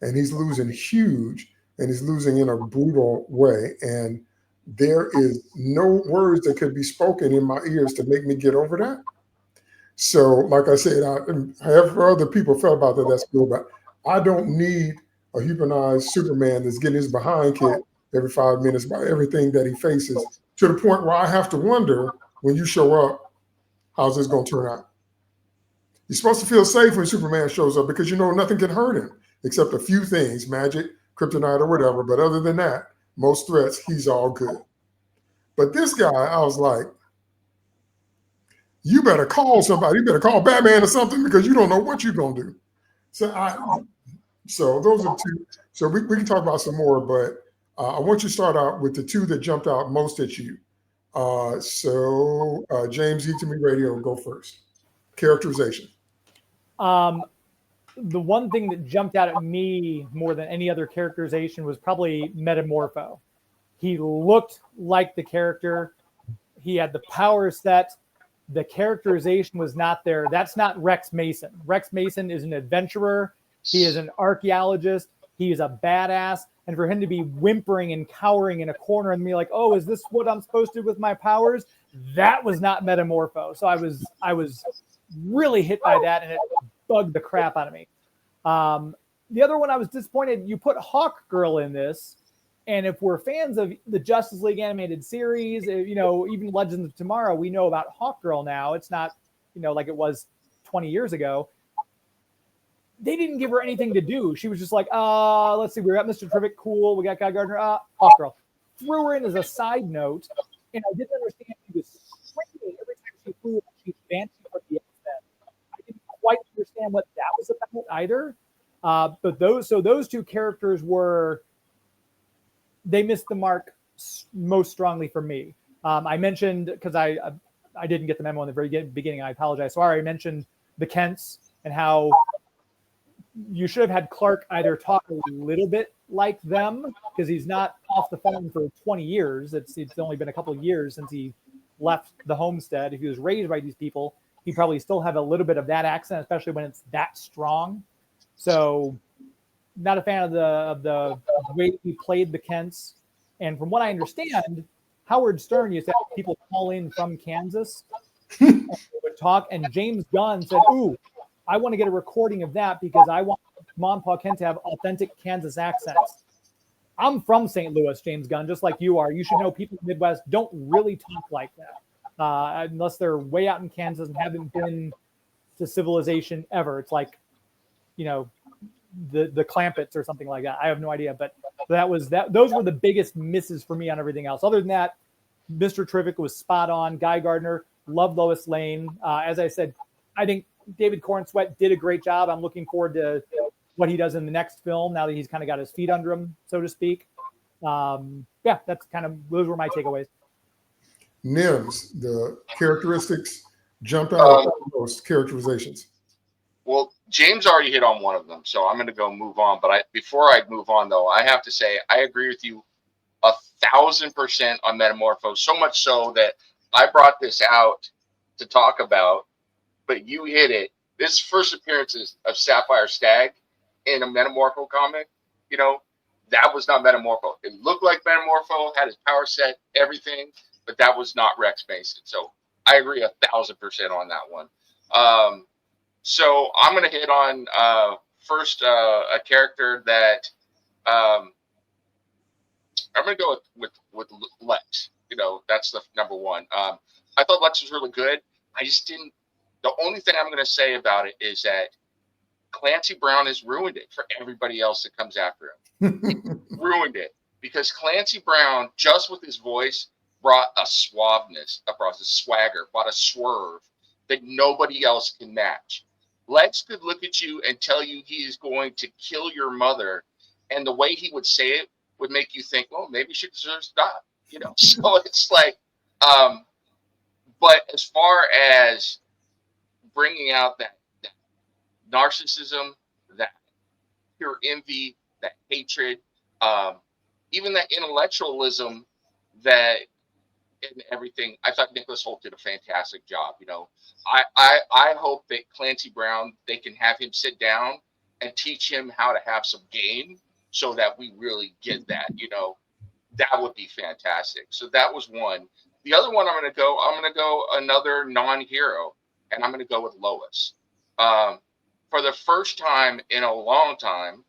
And he's losing huge, and he's losing in a brutal way. And there is no words that could be spoken in my ears to make me get over that. So, like I said, however other people felt about that, that's cool. But I don't need a humanized Superman that's getting his behind kicked every 5 minutes by everything that he faces, to the point where I have to wonder, when you show up, how's this going to turn out? You're supposed to feel safe when Superman shows up because nothing can hurt him except a few things, magic, kryptonite, or whatever. But other than that, most threats, he's all good. But this guy, I was like, you better call somebody. You better call Batman or something, because you don't know what you're going to do. So those are two. So we can talk about some more, but I want you to start out with the two that jumped out most at you. James, Geek to Me Radio, go first. Characterization. The one thing that jumped out at me more than any other characterization was probably Metamorpho. He looked like the character. He had the power set. The characterization was not there. That's not Rex Mason. Rex Mason is an adventurer. He is an archaeologist. He is a badass. And for him to be whimpering and cowering in a corner and be like, oh, is this what I'm supposed to do with my powers? That was not Metamorpho. So I was really hit by that, and it bugged the crap out of me. The other one, I was disappointed. You put Hawk Girl in this, and if we're fans of the Justice League animated series, even Legends of Tomorrow, we know about Hawk Girl now. It's not, like it was 20 years ago. They didn't give her anything to do. She was just like, let's see, we got Mr. Terrific, cool. We got Guy Gardner, Hawk Girl. Threw her in as a side note, and I didn't understand. She was screaming every time she flew. She's dancing for the X-Men. I didn't quite understand what that was about either. But those two characters they missed the mark most strongly for me. I mentioned, because I didn't get the memo in the very beginning. I apologize. So I already mentioned the Kents and how you should have had Clark either talk a little bit like them, because he's not off the farm for 20 years. It's only been a couple of years since he left the homestead. If he was raised by these people, he probably still have a little bit of that accent, especially when it's that strong. So not a fan of the way he played the Kents. And from what I understand, Howard Stern used to have people call in from Kansas and they would talk. And James Gunn said, "Ooh, I want to get a recording of that because I want Mom and Pa Kent to have authentic Kansas accents." I'm from St. Louis, James Gunn, just like you are. You should know people in the Midwest don't really talk like that unless they're way out in Kansas and haven't been to civilization ever. It's like, you know, the Clampets or something like that. I have no idea, but those were the biggest misses for me on everything else. Other than that, Mr. Terrific was spot on. Guy Gardner, loved Lois Lane. As I said, I think David Cornsweet did a great job. I'm looking forward to what he does in the next film now that he's kind of got his feet under him, so to speak. Yeah, those were my takeaways. Nims, the characteristics jumped out of those characterizations. Well, James already hit on one of them, so I'm going to go move on. But before I move on, though, I have to say I agree with you 1,000% on Metamorpho. So much so that I brought this out to talk about, but you hit it. This first appearance of Sapphire Stag in a Metamorpho comic, you know, that was not Metamorpho. It looked like Metamorpho, had his power set, everything, but that was not Rex Mason. So I agree 1,000% on that one. So I'm going to hit on first a character that I'm going to go with Lex. You know, that's the number one. I thought Lex was really good. I just didn't. The only thing I'm going to say about it is that Clancy Brown has ruined it for everybody else that comes after him. Ruined it because Clancy Brown, just with his voice, brought a suaveness across, a swagger, brought a swerve that nobody else can match. Lex could look at you and tell you he is going to kill your mother, and the way he would say it would make you think, well, maybe she deserves to die. You know, so it's like, but as far as bringing out that narcissism, that pure envy, that hatred, even that intellectualism, that and everything, I thought Nicholas Hoult did a fantastic job. You know, I hope that Clancy Brown, they can have him sit down and teach him how to have some game so that we really get that. You know, that would be fantastic. So that was one. The other one I'm going to go another non-hero, and I'm going to go with Lois. For the first time in a long time,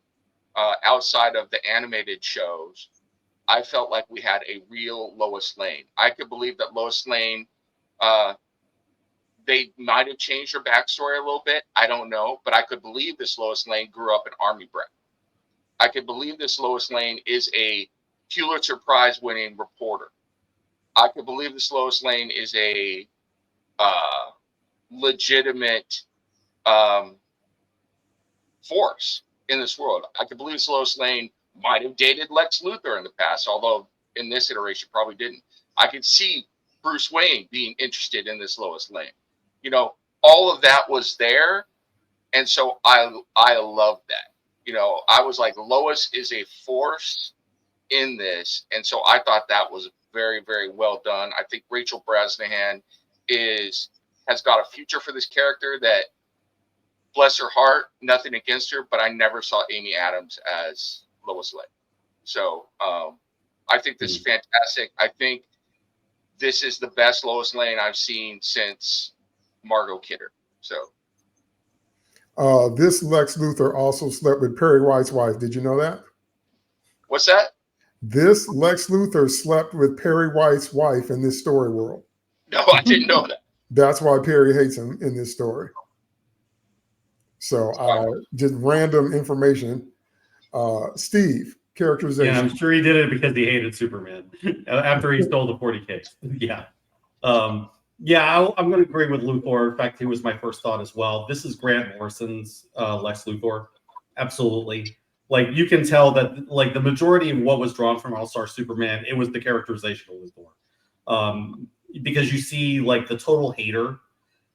outside of the animated shows, I felt like we had a real Lois Lane. I could believe that Lois Lane, they might have changed her backstory a little bit. I don't know, but I could believe this Lois Lane grew up an Army brat. I could believe this Lois Lane is a Pulitzer Prize winning reporter. I could believe this Lois Lane is a legitimate force in this world. I could believe this Lois Lane might have dated Lex Luthor in the past, although in this iteration probably didn't. I could see Bruce Wayne being interested in this Lois Lane. You know, all of that was there, and so I loved that. You know, I was like, Lois is a force in this, and so I thought that was very, very well done. I think Rachel Brosnahan has got a future for this character that, bless her heart, nothing against her, but I never saw Amy Adams as Lois Lane. So I think this is fantastic. I think this is the best Lois Lane I've seen since Margot Kidder. So this Lex Luthor also slept with Perry White's wife. Did you know that? What's that? This Lex Luthor slept with Perry White's wife in this story world. No, I didn't know that. That's why Perry hates him in this story. So just random information. Steve, characterization. Yeah, I'm sure he did it because he hated Superman after he stole the 40K. Yeah. I'm going to agree with Luthor. In fact, he was my first thought as well. This is Grant Morrison's Lex Luthor. Absolutely. Like, you can tell that, like, the majority of what was drawn from All-Star Superman, it was the characterization of Luthor. Because you see, like, the total hater.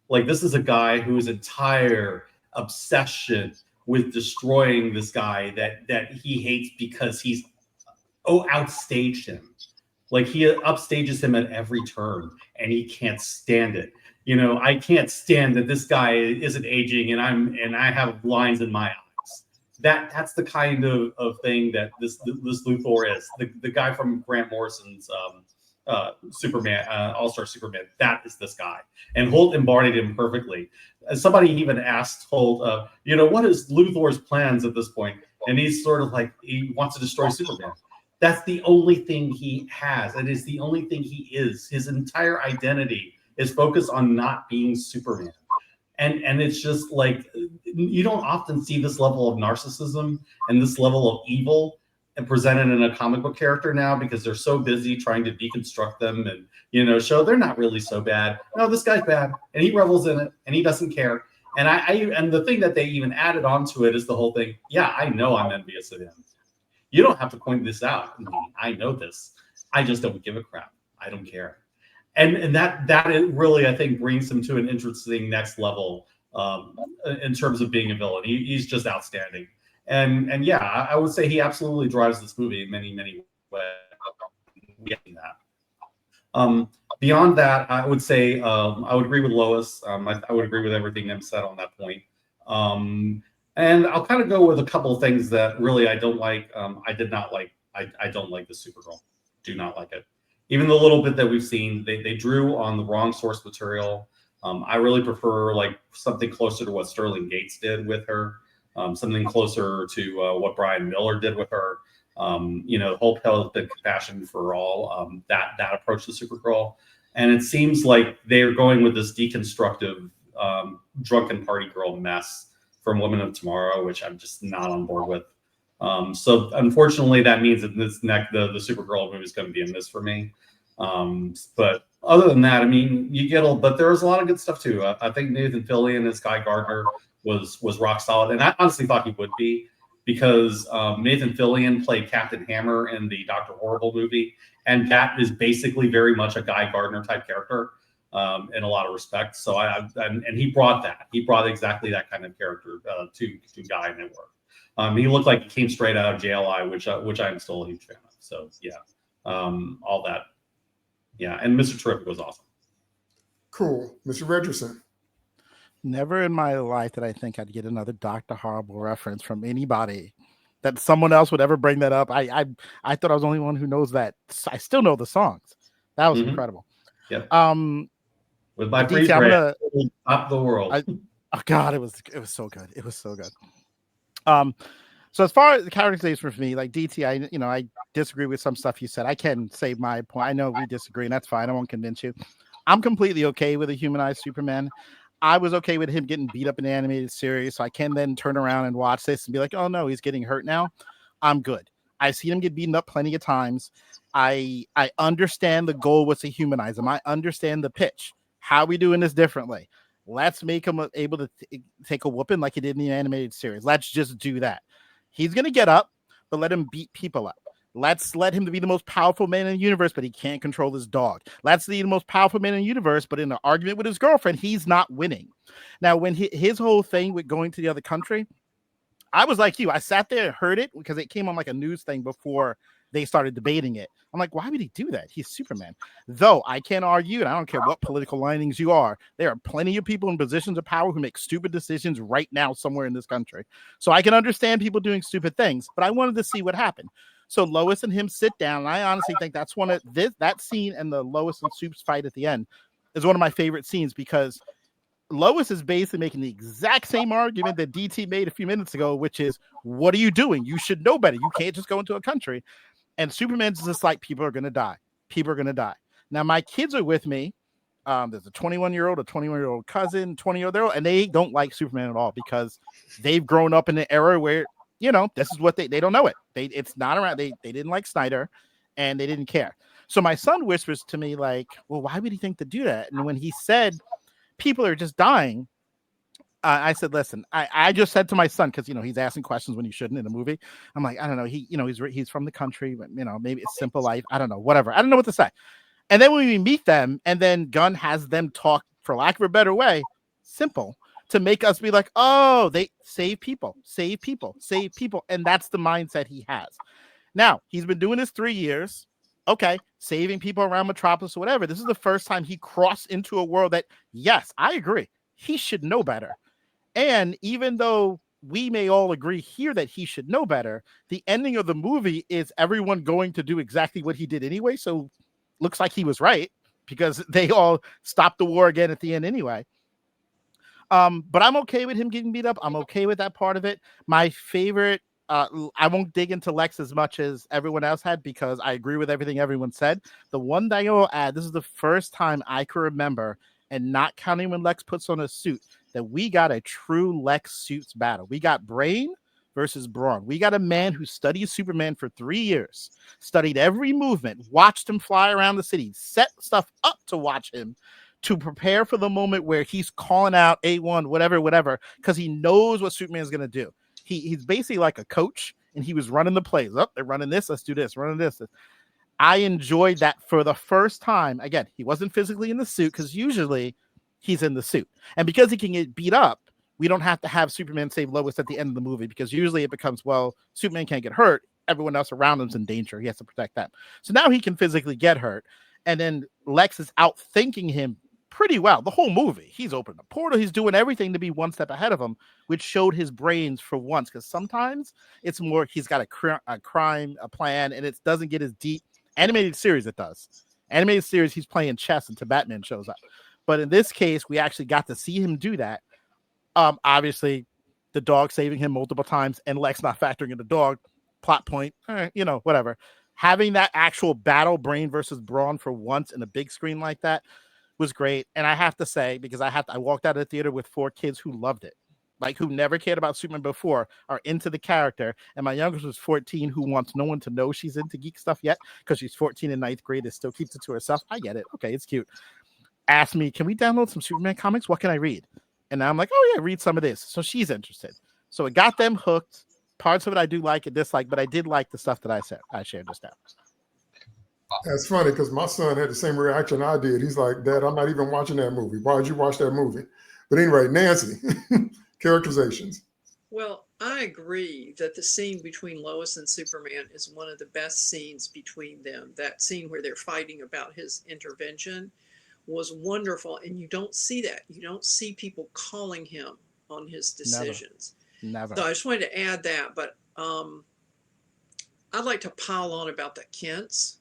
Like, this is a guy whose entire obsession with destroying this guy that he hates because he's outstaged him. Like he upstages him at every turn, and he can't stand it. I can't stand that this guy isn't aging, and I have lines in my eyes. That's the kind of thing that this Luthor is. The guy from Grant Morrison's Superman, All-Star Superman. That is this guy, and Holt embodied him perfectly. Somebody even asked Holt, what is Luthor's plans at this point? And he's sort of like, he wants to destroy Superman. That's the only thing he has. It is the only thing he is. His entire identity is focused on not being Superman. And it's just like, you don't often see this level of narcissism and this level of evil and presented in a comic book character now, because they're so busy trying to deconstruct them and, show they're not really so bad. No, this guy's bad, and he revels in it, and he doesn't care. And and the thing that they even added onto it is the whole thing. Yeah, I know I'm envious of him. You don't have to point this out. I know this. I just don't give a crap. I don't care. And that it really, I think, brings him to an interesting next level in terms of being a villain. He's just outstanding. And yeah, I would say he absolutely drives this movie in many, many ways. Beyond that, I would say I would agree with Lois. I would agree with everything Nim said on that point. And I'll kind of go with a couple of things that really I don't like. I did not like. I don't like the Supergirl. Do not like it. Even the little bit that we've seen, they drew on the wrong source material. I really prefer like something closer to what Sterling Gates did with her. Something closer to what Brian Miller did with her. Hope held the compassion for all. That approach to Supergirl, and it seems like they're going with this deconstructive drunken party girl mess from Women of Tomorrow, which I'm just not on board with. So unfortunately, that means that the Supergirl movie is going to be a miss for me. But other than that, I mean, but there's a lot of good stuff too. I think Nathan Fillion as Guy Gardner was rock solid, and I honestly thought he would be, because Nathan Fillion played Captain Hammer in the Dr. Horrible movie, and that is basically very much a Guy Gardner type character in a lot of respects. So and he brought that. He brought exactly that kind of character to Guy Network. He looked like he came straight out of JLI, which I'm still a huge fan of. So yeah, all that. Yeah, and Mr. Terrific was awesome. Cool. Mr. Richardson. Never in my life did I think I'd get another Dr. Horrible reference from anybody, that someone else would ever bring that up. I thought I was the only one who knows that. I still know the songs. That was incredible. Yeah. With my freeze top the world. Oh God, it was so good. It was so good. So as far as the characterization for me, like DT, I disagree with some stuff you said. I can say my point. I know we disagree, and that's fine. I won't convince you. I'm completely okay with a humanized Superman. I was okay with him getting beat up in the animated series, so I can then turn around and watch this and be like, oh no, he's getting hurt now. I'm good. I've seen him get beaten up plenty of times. I understand the goal was to humanize him. I understand the pitch. How are we doing this differently? Let's make him able to take a whooping like he did in the animated series. Let's just do that. He's going to get up, but let him beat people up. Let's let him be the most powerful man in the universe, but he can't control his dog. Let's be the most powerful man in the universe, but in an argument with his girlfriend, he's not winning. Now, when his whole thing with going to the other country, I was like you. I sat there and heard it because it came on like a news thing before they started debating it. I'm like, why would he do that? He's Superman. Though I can't argue, and I don't care what political linings you are, there are plenty of people in positions of power who make stupid decisions right now somewhere in this country. So I can understand people doing stupid things, but I wanted to see what happened. So Lois and him sit down, and I honestly think that's one of that scene and the Lois and Supes fight at the end is one of my favorite scenes, because Lois is basically making the exact same argument that DT made a few minutes ago, which is, what are you doing? You should know better. You can't just go into a country. And Superman's just like, people are going to die. People are going to die. Now, my kids are with me. There's a 21-year-old, a 21-year-old cousin, 20-year-old, and they don't like Superman at all because they've grown up in an era where, this is what they don't know it. It's not around. They didn't like Snyder, and they didn't care. So my son whispers to me like, well, why would he think to do that? And when he said people are just dying, I said, listen, I just said to my son, because, he's asking questions when he shouldn't in the movie. I'm like, I don't know. He's from the country, but, maybe it's simple life. I don't know, whatever. I don't know what to say. And then when we meet them and then Gunn has them talk, for lack of a better way, simple, to make us be like, oh, they save people. And that's the mindset he has. Now, he's been doing this 3 years. Okay, saving people around Metropolis or whatever. This is the first time he crossed into a world that, yes, I agree, he should know better. And even though we may all agree here that he should know better, the ending of the movie is everyone going to do exactly what he did anyway. So looks like he was right, because they all stopped the war again at the end anyway. But I'm okay with him getting beat up. I'm okay with that part of it. My favorite, I won't dig into Lex as much as everyone else had, because I agree with everything everyone said. The one thing I will add, this is the first time I can remember, and not counting when Lex puts on a suit, that we got a true Lex suits battle. We got Brain versus Brawn. We got a man who studied Superman for 3 years, studied every movement, watched him fly around the city, set stuff up to watch him, to prepare for the moment where he's calling out A1, whatever, because he knows what Superman's going to do. He's basically like a coach, and he was running the plays. Oh, they're running this, let's do this, running this. I enjoyed that for the first time. Again, he wasn't physically in the suit, because usually he's in the suit. And because he can get beat up, we don't have to have Superman save Lois at the end of the movie, because usually it becomes, well, Superman can't get hurt, everyone else around him's in danger, he has to protect them. So now he can physically get hurt, and then Lex is outthinking him pretty well the whole movie. He's opening the portal, he's doing everything to be one step ahead of him, which showed his brains for once, because sometimes it's more he's got a crime, a plan, and it doesn't get as deep. Animated series, it does. Animated series, he's playing chess until Batman shows up. But in this case, we actually got to see him do that. Obviously, the dog saving him multiple times, and Lex not factoring in the dog, plot point, whatever. Having that actual battle, Brain versus Brawn, for once in a big screen like that was great. And I have to say, because I walked out of the theater with 4 kids who loved it, like who never cared about Superman before, are into the character. And my youngest was 14, who wants no one to know she's into geek stuff yet, because she's 14 in 9th grade and still keeps it to herself. I get it. Okay, it's cute. Asked me, can we download some Superman comics? What can I read? And I'm like, oh yeah, read some of this. So she's interested. So it got them hooked. Parts of it I do like and dislike, but I did like the stuff that I shared just now. That's funny, because my son had the same reaction I did. He's like, Dad, I'm not even watching that movie. Why did you watch that movie? But anyway, Nancy, characterizations. Well, I agree that the scene between Lois and Superman is one of the best scenes between them. That scene where they're fighting about his intervention was wonderful. And you don't see that. You don't see people calling him on his decisions. Never. So I just wanted to add that. But I'd like to pile on about the Kents,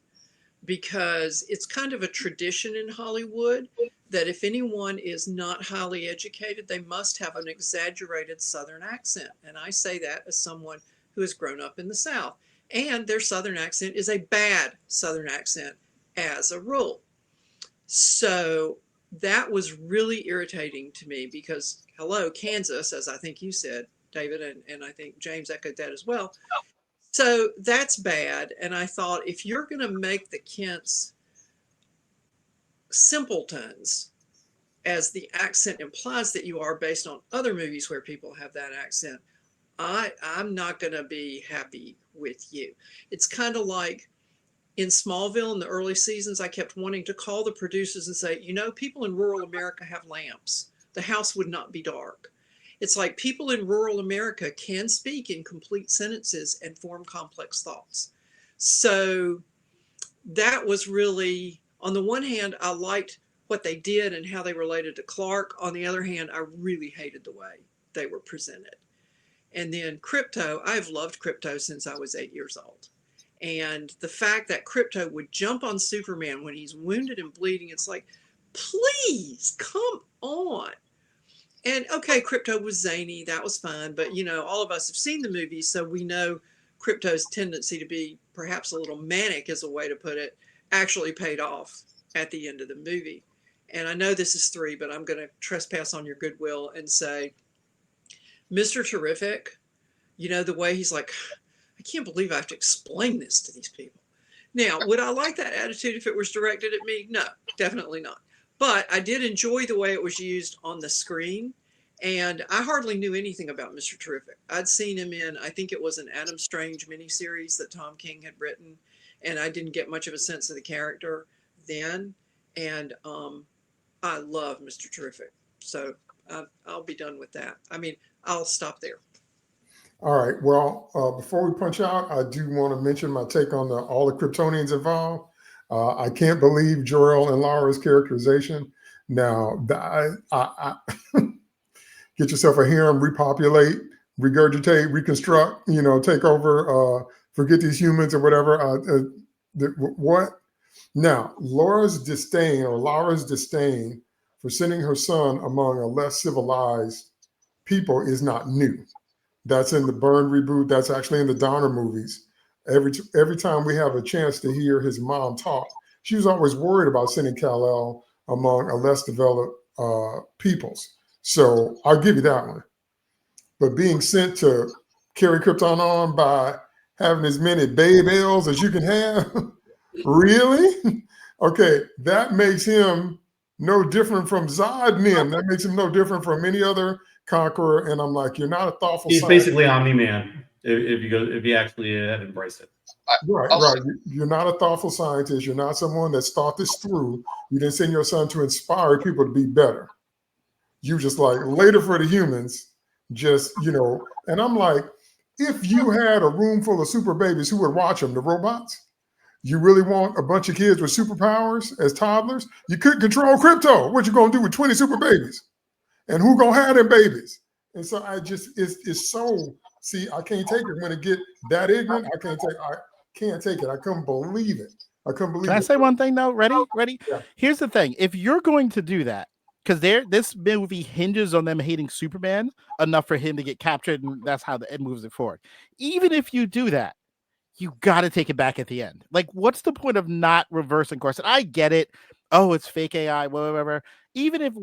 because it's kind of a tradition in Hollywood that if anyone is not highly educated, they must have an exaggerated Southern accent. And I say that as someone who has grown up in the South. And their Southern accent is a bad Southern accent as a rule. So that was really irritating to me, because, hello, Kansas, as I think you said, David, and I think James echoed that as well. So that's bad. And I thought, if you're going to make the Kents simpletons, as the accent implies that you are based on other movies where people have that accent, I'm not going to be happy with you. It's kind of like in Smallville in the early seasons, I kept wanting to call the producers and say, people in rural America have lamps. The house would not be dark. It's like people in rural America can speak in complete sentences and form complex thoughts. So that was really, on the one hand, I liked what they did and how they related to Clark. On the other hand, I really hated the way they were presented. And then Krypto, I've loved Krypto since I was 8 years old. And the fact that Krypto would jump on Superman when he's wounded and bleeding, it's like, please, come on. And okay, Krypto was zany, that was fine, but all of us have seen the movie, so we know Krypto's tendency to be perhaps a little manic, is a way to put it, actually paid off at the end of the movie. And I know this is 3, but I'm going to trespass on your goodwill and say, Mr. Terrific, the way he's like, I can't believe I have to explain this to these people. Now, would I like that attitude if it was directed at me? No, definitely not. But I did enjoy the way it was used on the screen. And I hardly knew anything about Mr. Terrific. I'd seen him in, I think it was an Adam Strange miniseries that Tom King had written. And I didn't get much of a sense of the character then. And I love Mr. Terrific. So I'll be done with that. I mean, I'll stop there. All right. Well, before we punch out, I do want to mention my take on all the Kryptonians involved. I can't believe Jor-El and Lara's characterization. Now, get yourself a harem, repopulate, regurgitate, reconstruct, take over, forget these humans or whatever. What? Now, Lara's disdain for sending her son among a less civilized people is not new. That's in the Byrne reboot. That's actually in the Donner movies. Every time we have a chance to hear his mom talk, she was always worried about sending Kal-El among a less developed peoples. So I'll give you that one. But being sent to carry Krypton on by having as many babies as you can have, really? Okay, that makes him no different from Zod Nim. That makes him no different from any other conqueror. And I'm like, you're not a thoughtful He's scientist. basically Omni-Man if he actually had embraced it. Right. You're not a thoughtful scientist. You're not someone that's thought this through. You didn't send your son to inspire people to be better. You just like later for the humans, and I'm like, if you had a room full of super babies, who would watch them? The robots? You really want a bunch of kids with superpowers as toddlers? You couldn't control crypto. What you gonna do with 20 super babies? And who gonna have them babies? And so it's so, see, I can't take it when it get that ignorant. I can't take it. I couldn't believe it. Can I say one thing though? Ready? Yeah. Here's the thing. If you're going to do that, because this movie hinges on them hating Superman enough for him to get captured, and that's how it moves it forward. Even if you do that, you got to take it back at the end. Like, what's the point of not reversing course? And I get it. Oh, it's fake AI, whatever. Even if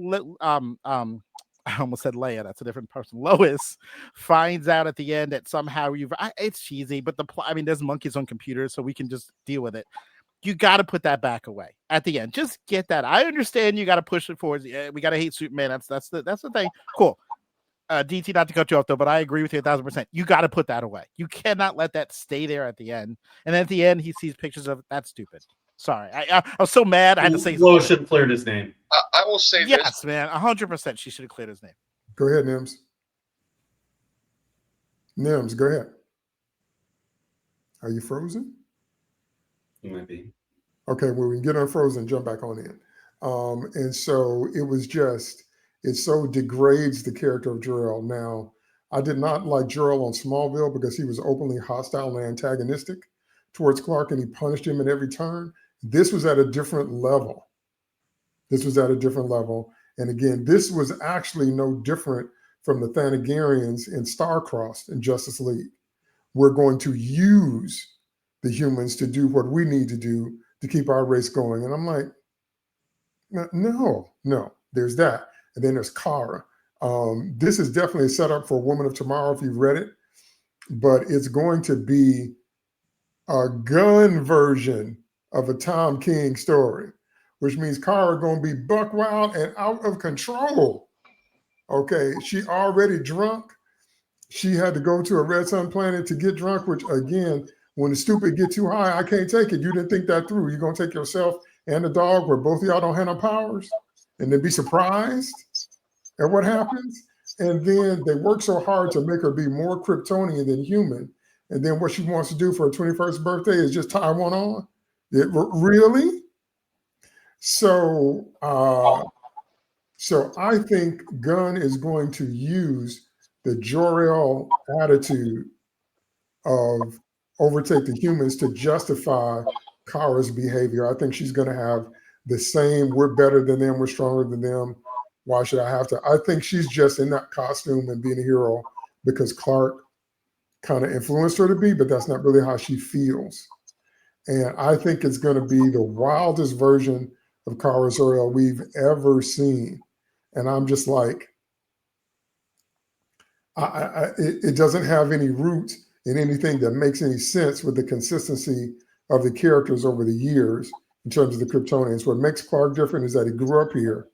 I almost said Leia, that's a different person. Lois finds out at the end that somehow it's cheesy, but there's monkeys on computers, so we can just deal with it. You got to put that back away at the end. Just get that. I understand you got to push it forward. Yeah, we got to hate Superman. That's the thing. Cool. DT, not to cut you off though, but I agree with you 1,000%. You got to put that away. You cannot let that stay there at the end. And at the end, he sees pictures of that's stupid. Sorry, I was so mad. I had to say. Lois should have cleared his name. I will say yes, this. man, 100%. She should have cleared his name. Go ahead, Nims. Nims, go ahead. Are you frozen? He might be. Okay, well, we can get unfrozen, jump back on in. And so it so degrades the character of Jor-El. Now, I did not like Jor-El on Smallville because he was openly hostile and antagonistic towards Clark, and he punished him at every turn. This was at a different level. And again, this was actually no different from the Thanagarians in Starcrossed in Justice League. We're going to use the humans to do what we need to do to keep our race going. And I'm like, no, there's that. And then there's Kara. This is definitely a setup for Woman of Tomorrow if you've read it, but it's going to be a gun version of a Tom King story, which means Kara going to be buck wild and out of control. Okay, she already drunk. She had to go to a Red Sun planet to get drunk, which again, when the stupid get too high, I can't take it. You didn't think that through. You're going to take yourself and the dog where both of y'all don't have no powers and then be surprised at what happens. And then they work so hard to make her be more Kryptonian than human. And then what she wants to do for her 21st birthday is just tie one on. Really? So I think Gunn is going to use the Jor-El attitude of overtake the humans to justify Kara's behavior. I think she's going to have the same, we're better than them, we're stronger than them. Why should I have to? I think she's just in that costume and being a hero because Clark kind of influenced her to be, but that's not really how she feels. And I think it's going to be the wildest version of Kara Zor-El we've ever seen. And I'm just like, it doesn't have any roots in anything that makes any sense with the consistency of the characters over the years in terms of the Kryptonians. What makes Clark different is that he grew up here.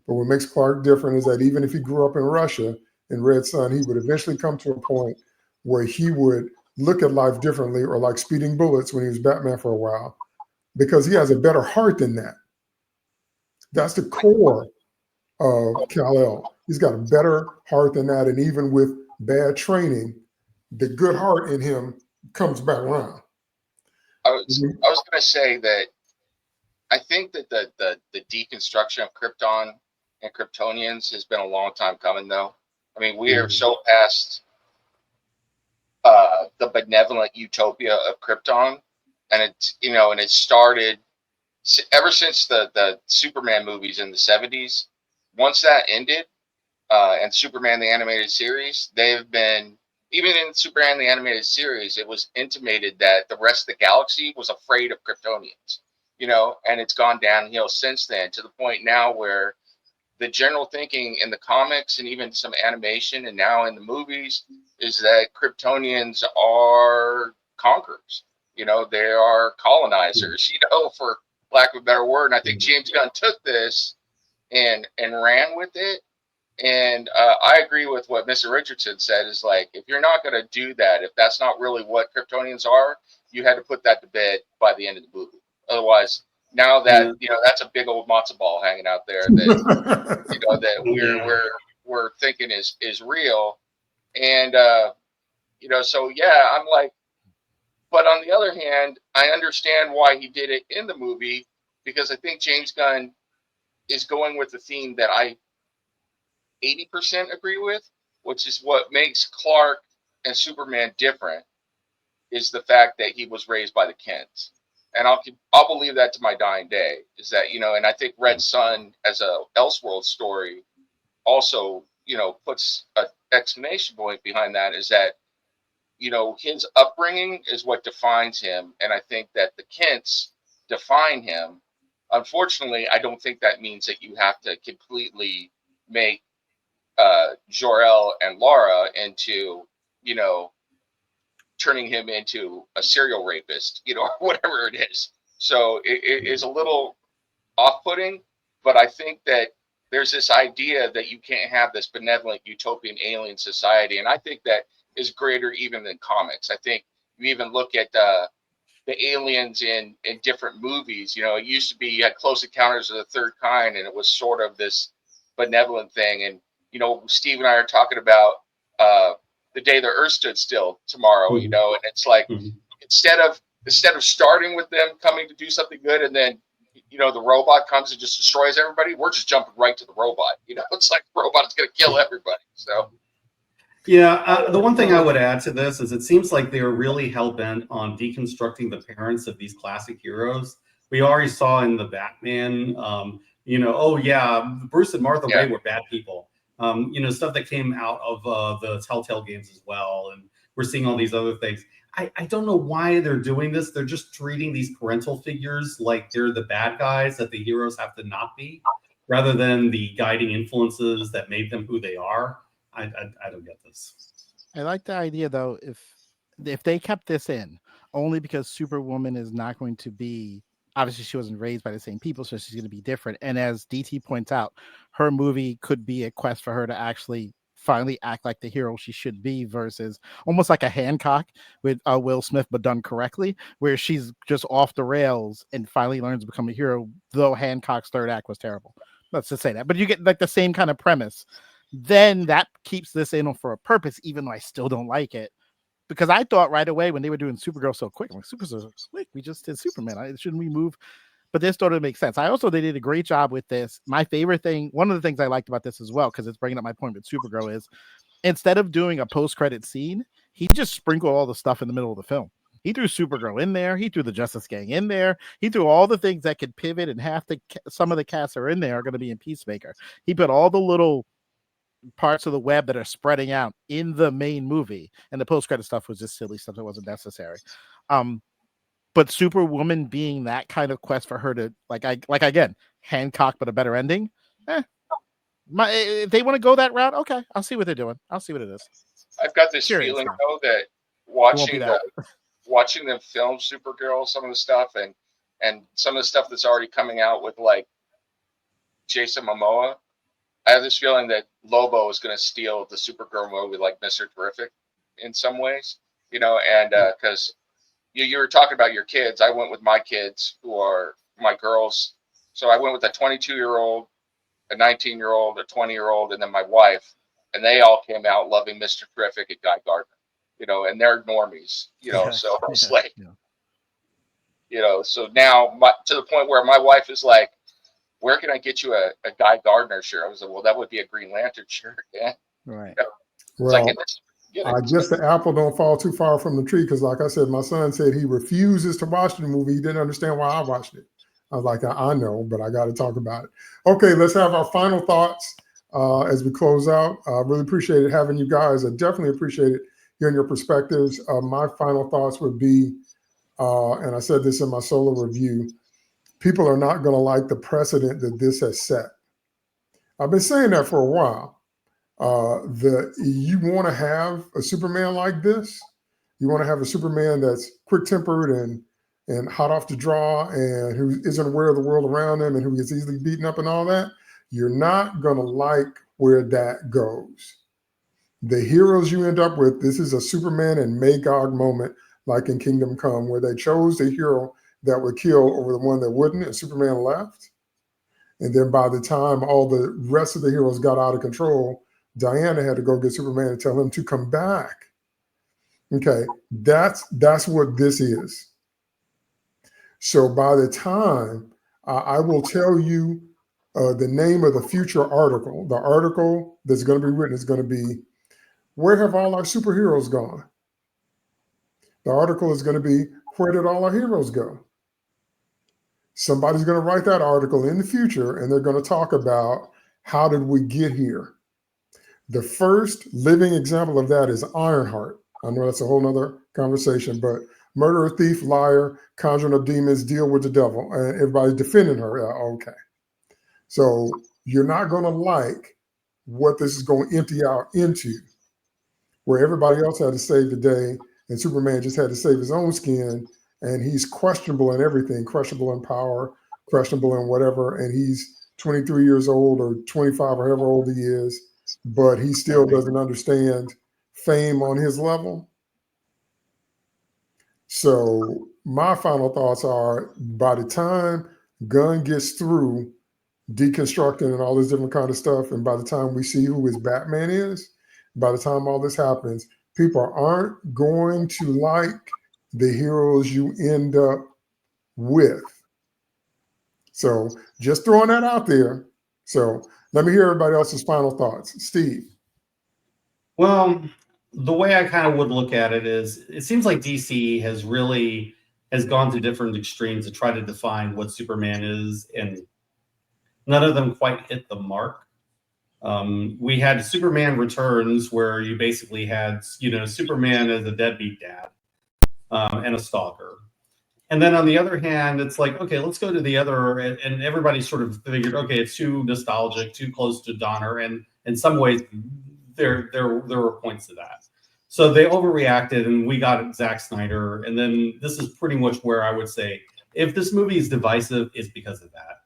But what makes Clark different is that even if he grew up in Russia, in Red Sun, he would eventually come to a point where he would look at life differently, or like speeding bullets when he was Batman for a while, because he has a better heart than that. That's the core of Kal-El. He's got a better heart than that. And even with bad training, the good heart in him comes back around. I was going to say that I think that the deconstruction of Krypton and Kryptonians has been a long time coming, though. I mean, we are so past the benevolent utopia of Krypton, and it started ever since the Superman movies in the 70s. Once that ended, and Superman the animated series, they've been, even in Superman the animated series, it was intimated that the rest of the galaxy was afraid of Kryptonians, and it's gone downhill since then, to the point now where the general thinking in the comics and even some animation and now in the movies is that Kryptonians are conquerors. They are colonizers, for lack of a better word. And I think James Gunn took this and ran with it. And I agree with what Mr. Richardson said, is like, if you're not going to do that, if that's not really what Kryptonians are, you had to put that to bed by the end of the movie. Otherwise, now that, that's a big old matzo ball hanging out there that, that we're thinking is real. And, so yeah, I'm like, but on the other hand, I understand why he did it in the movie, because I think James Gunn is going with the theme that I 80% agree with, which is what makes Clark and Superman different, is the fact that he was raised by the Kents. And I'll believe that to my dying day, is that, and I think Red Sun as a Elseworld story also, puts an exclamation point behind that, is that, his upbringing is what defines him. And I think that the Kents define him. Unfortunately, I don't think that means that you have to completely make Jor-El and Lara into, turning him into a serial rapist, or whatever it is. So it is a little off-putting, but I think that there's this idea that you can't have this benevolent utopian alien society. And I think that is greater even than comics. I think you even look at the aliens in different movies. It used to be, you had Close Encounters of the Third Kind, and it was sort of this benevolent thing. And, Steve and I are talking about the day the Earth stood still tomorrow, and it's like, instead of starting with them coming to do something good, and then, the robot comes and just destroys everybody, we're just jumping right to the robot. It's like the robot is going to kill everybody. So. Yeah, the one thing I would add to this is it seems like they're really hell-bent on deconstructing the parents of these classic heroes. We already saw in the Batman, Bruce and Martha Wayne were bad people. Stuff that came out of the Telltale games as well. And we're seeing all these other things. I don't know why they're doing this. They're just treating these parental figures like they're the bad guys that the heroes have to not be, rather than the guiding influences that made them who they are. I don't get this. I like the idea, though, if they kept this in, only because Superwoman is not going to be, obviously she wasn't raised by the same people, so she's going to be different. And as DT points out, her movie could be a quest for her to actually finally act like the hero she should be, versus almost like a Hancock with Will Smith, but done correctly, where she's just off the rails and finally learns to become a hero, though Hancock's third act was terrible. Let's just say that. But you get like the same kind of premise. Then that keeps this in for a purpose, even though I still don't like it. Because I thought right away when they were doing Supergirl so quick, I'm like, Supergirl so quick, we just did Superman. Shouldn't we move? But this started to make sense. They did a great job with this. My favorite thing, one of the things I liked about this as well, because it's bringing up my point with Supergirl, is instead of doing a post-credit scene, he just sprinkled all the stuff in the middle of the film. He threw Supergirl in there. He threw the Justice Gang in there. He threw all the things that could pivot, and some of the casts are in there are going to be in Peacemaker. He put all the little parts of the web that are spreading out in the main movie, and the post-credit stuff was just silly stuff that wasn't necessary. But Superwoman being that kind of quest for her to again, Hancock but a better ending. If they want to go that route, okay, I'll see what they're doing. I'll see what it is. I've got this feeling though that watching them film Supergirl, some of the stuff and some of the stuff that's already coming out with like Jason Momoa, I have this feeling that Lobo is going to steal the Supergirl movie like Mr. Terrific in some ways, and because you were talking about your kids. I went with my kids, who are my girls. So I went with a 22-year-old, a 19-year-old, a 20-year-old, and then my wife. And they all came out loving Mr. Terrific and Guy Gardner, and they're normies, so it's Yeah, like, yeah. so now to the point where my wife is like, where can I get you a Guy Gardner shirt? I was like, well, that would be a Green Lantern shirt. Yeah. Right. It's like, Well, get I it. guess the apple don't fall too far from the tree because, like I said, my son said he refuses to watch the movie. He didn't understand why I watched it. I was like, I know, but I got to talk about it. Okay, let's have our final thoughts as we close out. I really appreciated having you guys. I definitely appreciated hearing your perspectives. My final thoughts would be, and I said this in my solo review, people are not going to like the precedent that this has set. I've been saying that for a while. You want to have a Superman like this. You want to have a Superman that's quick-tempered and hot off the draw and who isn't aware of the world around him and who gets easily beaten up and all that. You're not going to like where that goes. The heroes you end up with, this is a Superman and Magog moment like in Kingdom Come, where they chose the hero that would kill over the one that wouldn't, and Superman left. And then by the time all the rest of the heroes got out of control, Diana had to go get Superman and tell him to come back. Okay, that's what this is. So by the time I will tell you the name of the future article, the article that's going to be written is going to be, where have all our superheroes gone? The article is going to be, where did all our heroes go? Somebody's going to write that article in the future, and they're going to talk about how did we get here? The first living example of that is Ironheart. I know that's a whole nother conversation, but murderer, thief, liar, conjuring of demons, deal with the devil. And everybody's defending her. Okay. So you're not going to like what this is going to empty out into, where everybody else had to save the day and Superman just had to save his own skin, and he's questionable in everything, questionable in power, questionable in whatever, and he's 23 years old or 25 or however old he is, but he still doesn't understand fame on his level. So my final thoughts are, by the time Gunn gets through deconstructing and all this different kind of stuff, and by the time we see who his Batman is, by the time all this happens, people aren't going to like the heroes you end up with. So just throwing that out there. So let me hear everybody else's final thoughts. Steve. Well, the way I kind of would look at it is, it seems like DC has gone to different extremes to try to define what Superman is, and none of them quite hit the mark. We had Superman Returns, where you basically had, Superman as a deadbeat dad and a stalker. And then on the other hand, it's like, okay, let's go to the other, and everybody sort of figured, okay, it's too nostalgic, too close to Donner, and in some ways, there were points to that. So they overreacted, and we got Zack Snyder, and then this is pretty much where I would say, if this movie is divisive, it's because of that.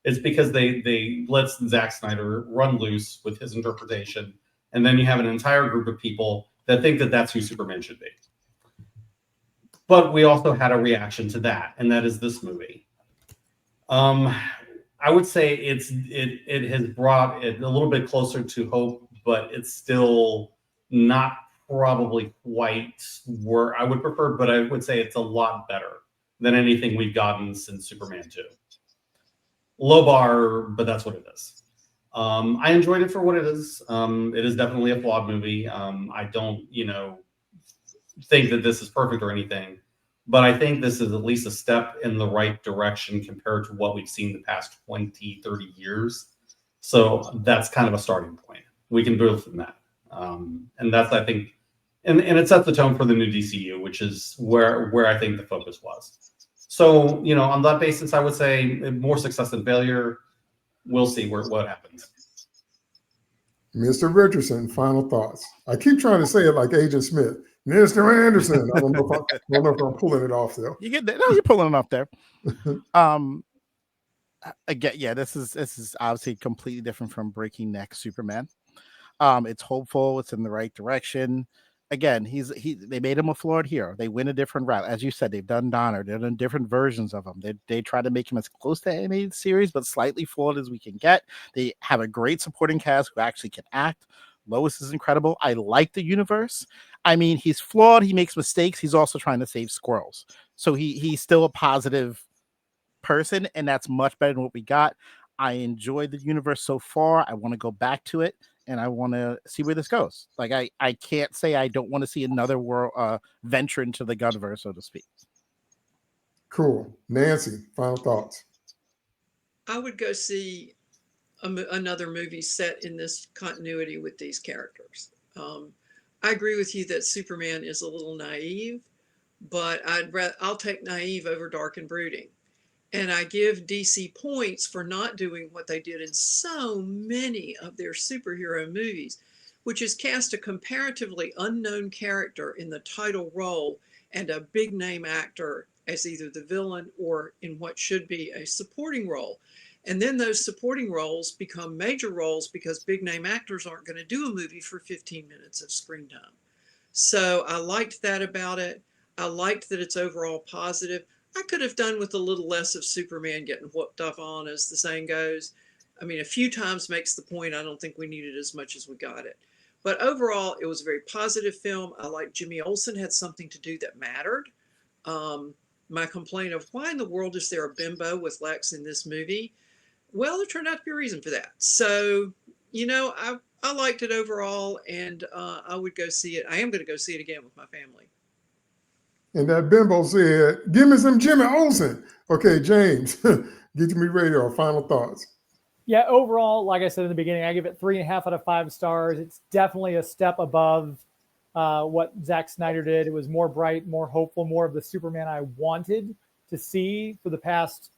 It's because they let Zack Snyder run loose with his interpretation, and then you have an entire group of people that think that that's who Superman should be. But we also had a reaction to that, and that is this movie. I would say it has brought it a little bit closer to hope, but it's still not probably quite where I would prefer, but I would say it's a lot better than anything we've gotten since Superman 2. Low bar, but that's what it is. I enjoyed it for what it is. It is definitely a flawed movie. I don't, think that this is perfect or anything, but I think this is at least a step in the right direction compared to what we've seen the past 20, 30 years. So that's kind of a starting point. We can build from that. And that's, I think, and it sets the tone for the new DCU, which is where I think the focus was. So, on that basis, I would say more success than failure. We'll see what happens. Mr. Richardson, final thoughts. I keep trying to say it like Agent Smith. Mr. Anderson. I don't know if I'm pulling it off though. You get that? No, you're pulling it off there. Again, yeah, this is obviously completely different from Breaking Neck Superman. It's hopeful. It's in the right direction. Again, they made him a flawed hero. They went a different route. As you said, they've done Donner. They've done different versions of him. They try to make him as close to animated series, but slightly flawed as we can get. They have a great supporting cast who actually can act. Lois is incredible. I like the universe. I mean, he's flawed. He makes mistakes. He's also trying to save squirrels. So he's still a positive person, and that's much better than what we got. I enjoyed the universe so far. I want to go back to it, and I want to see where this goes. Like I can't say I don't want to see another world venture into the Gunverse, so to speak. Cool. Nancy, final thoughts. I would go see another movie set in this continuity with these characters. I agree with you that Superman is a little naive, but I'll take naive over dark and brooding. And I give DC points for not doing what they did in so many of their superhero movies, which is cast a comparatively unknown character in the title role and a big name actor as either the villain or in what should be a supporting role. And then those supporting roles become major roles because big name actors aren't going to do a movie for 15 minutes of screen time. So I liked that about it. I liked that it's overall positive. I could have done with a little less of Superman getting whooped up on, as the saying goes. I mean, a few times makes the point. I don't think we needed as much as we got it. But overall, it was a very positive film. I like Jimmy Olsen had something to do that mattered. My complaint of why in the world is there a bimbo with Lex in this movie? Well, there turned out to be a reason for that. So, I liked it overall, and I would go see it. I am going to go see it again with my family. And that bimbo said, give me some Jimmy Olsen. Okay, James, Get to Me Radio, final thoughts. Yeah, overall, like I said in the beginning, I give it 3.5 out of 5 stars. It's definitely a step above what Zack Snyder did. It was more bright, more hopeful, more of the Superman I wanted to see for the past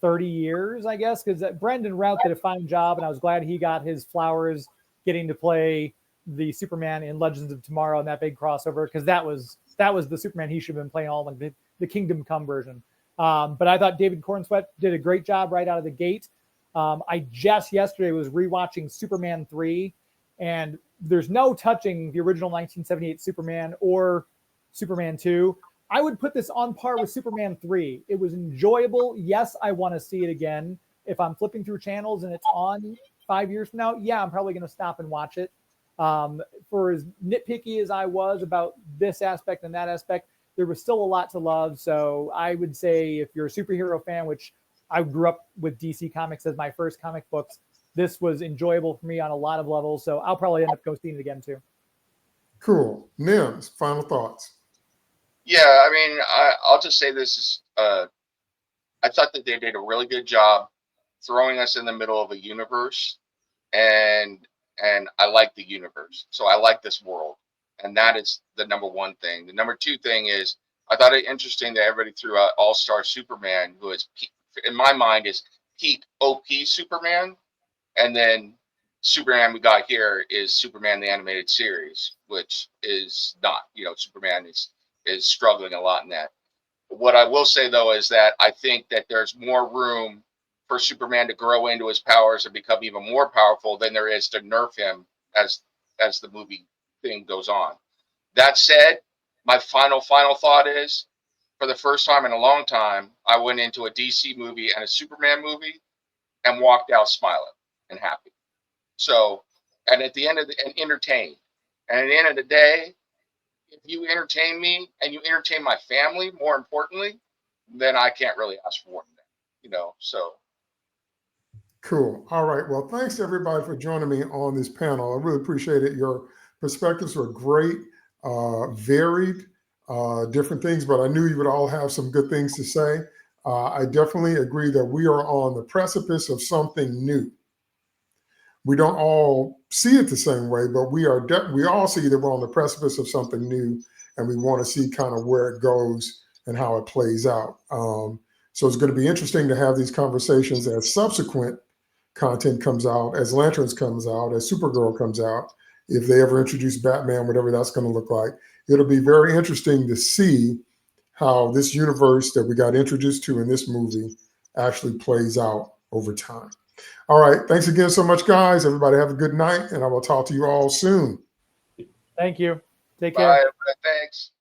30 years, I guess, because Brendan Routh did a fine job, and I was glad he got his flowers getting to play the Superman in Legends of Tomorrow in that big crossover, because that was the Superman he should have been playing all in the Kingdom Come version. But I thought David Cornsweet did a great job right out of the gate. I just yesterday was rewatching Superman 3, and there's no touching the original 1978 Superman or Superman 2. I would put this on par with Superman 3. It was enjoyable. Yes, I want to see it again. If I'm flipping through channels and it's on 5 years from now, yeah, I'm probably going to stop and watch it. For as nitpicky as I was about this aspect and that aspect, there was still a lot to love. So I would say if you're a superhero fan, which I grew up with DC Comics as my first comic books, this was enjoyable for me on a lot of levels. So I'll probably end up go seeing it again too. Cool. Nims, final thoughts. Yeah, I mean, I'll just say this is, I thought that they did a really good job throwing us in the middle of a universe, and I like the universe. So I like this world, and that is the number one thing. The number two thing is I thought it interesting that everybody threw out All-Star Superman, who is, in my mind, is peak OP Superman, and then Superman we got here is Superman the animated series, which is not, Superman is struggling a lot in that. What I will say, though, is that I think that there's more room for Superman to grow into his powers and become even more powerful than there is to nerf him as the movie thing goes on. That said, my final thought is, for the first time in a long time, I went into a DC movie and a Superman movie and walked out smiling and happy. So, and at the end of and entertained. And at the end of the day, if you entertain me and you entertain my family, more importantly, then I can't really ask for more than that, so. Cool. All right. Well, thanks everybody for joining me on this panel. I really appreciate it. Your perspectives were great, varied, different things, but I knew you would all have some good things to say. I definitely agree that we are on the precipice of something new. We don't all see it the same way, but we all see that we're on the precipice of something new, and we want to see kind of where it goes and how it plays out. So it's going to be interesting to have these conversations as subsequent content comes out, as Lanterns comes out, as Supergirl comes out, if they ever introduce Batman, whatever that's going to look like. It'll be very interesting to see how this universe that we got introduced to in this movie actually plays out over time. All right. Thanks again so much, guys. Everybody have a good night, and I will talk to you all soon. Thank you. Take care. Bye, everybody. Thanks.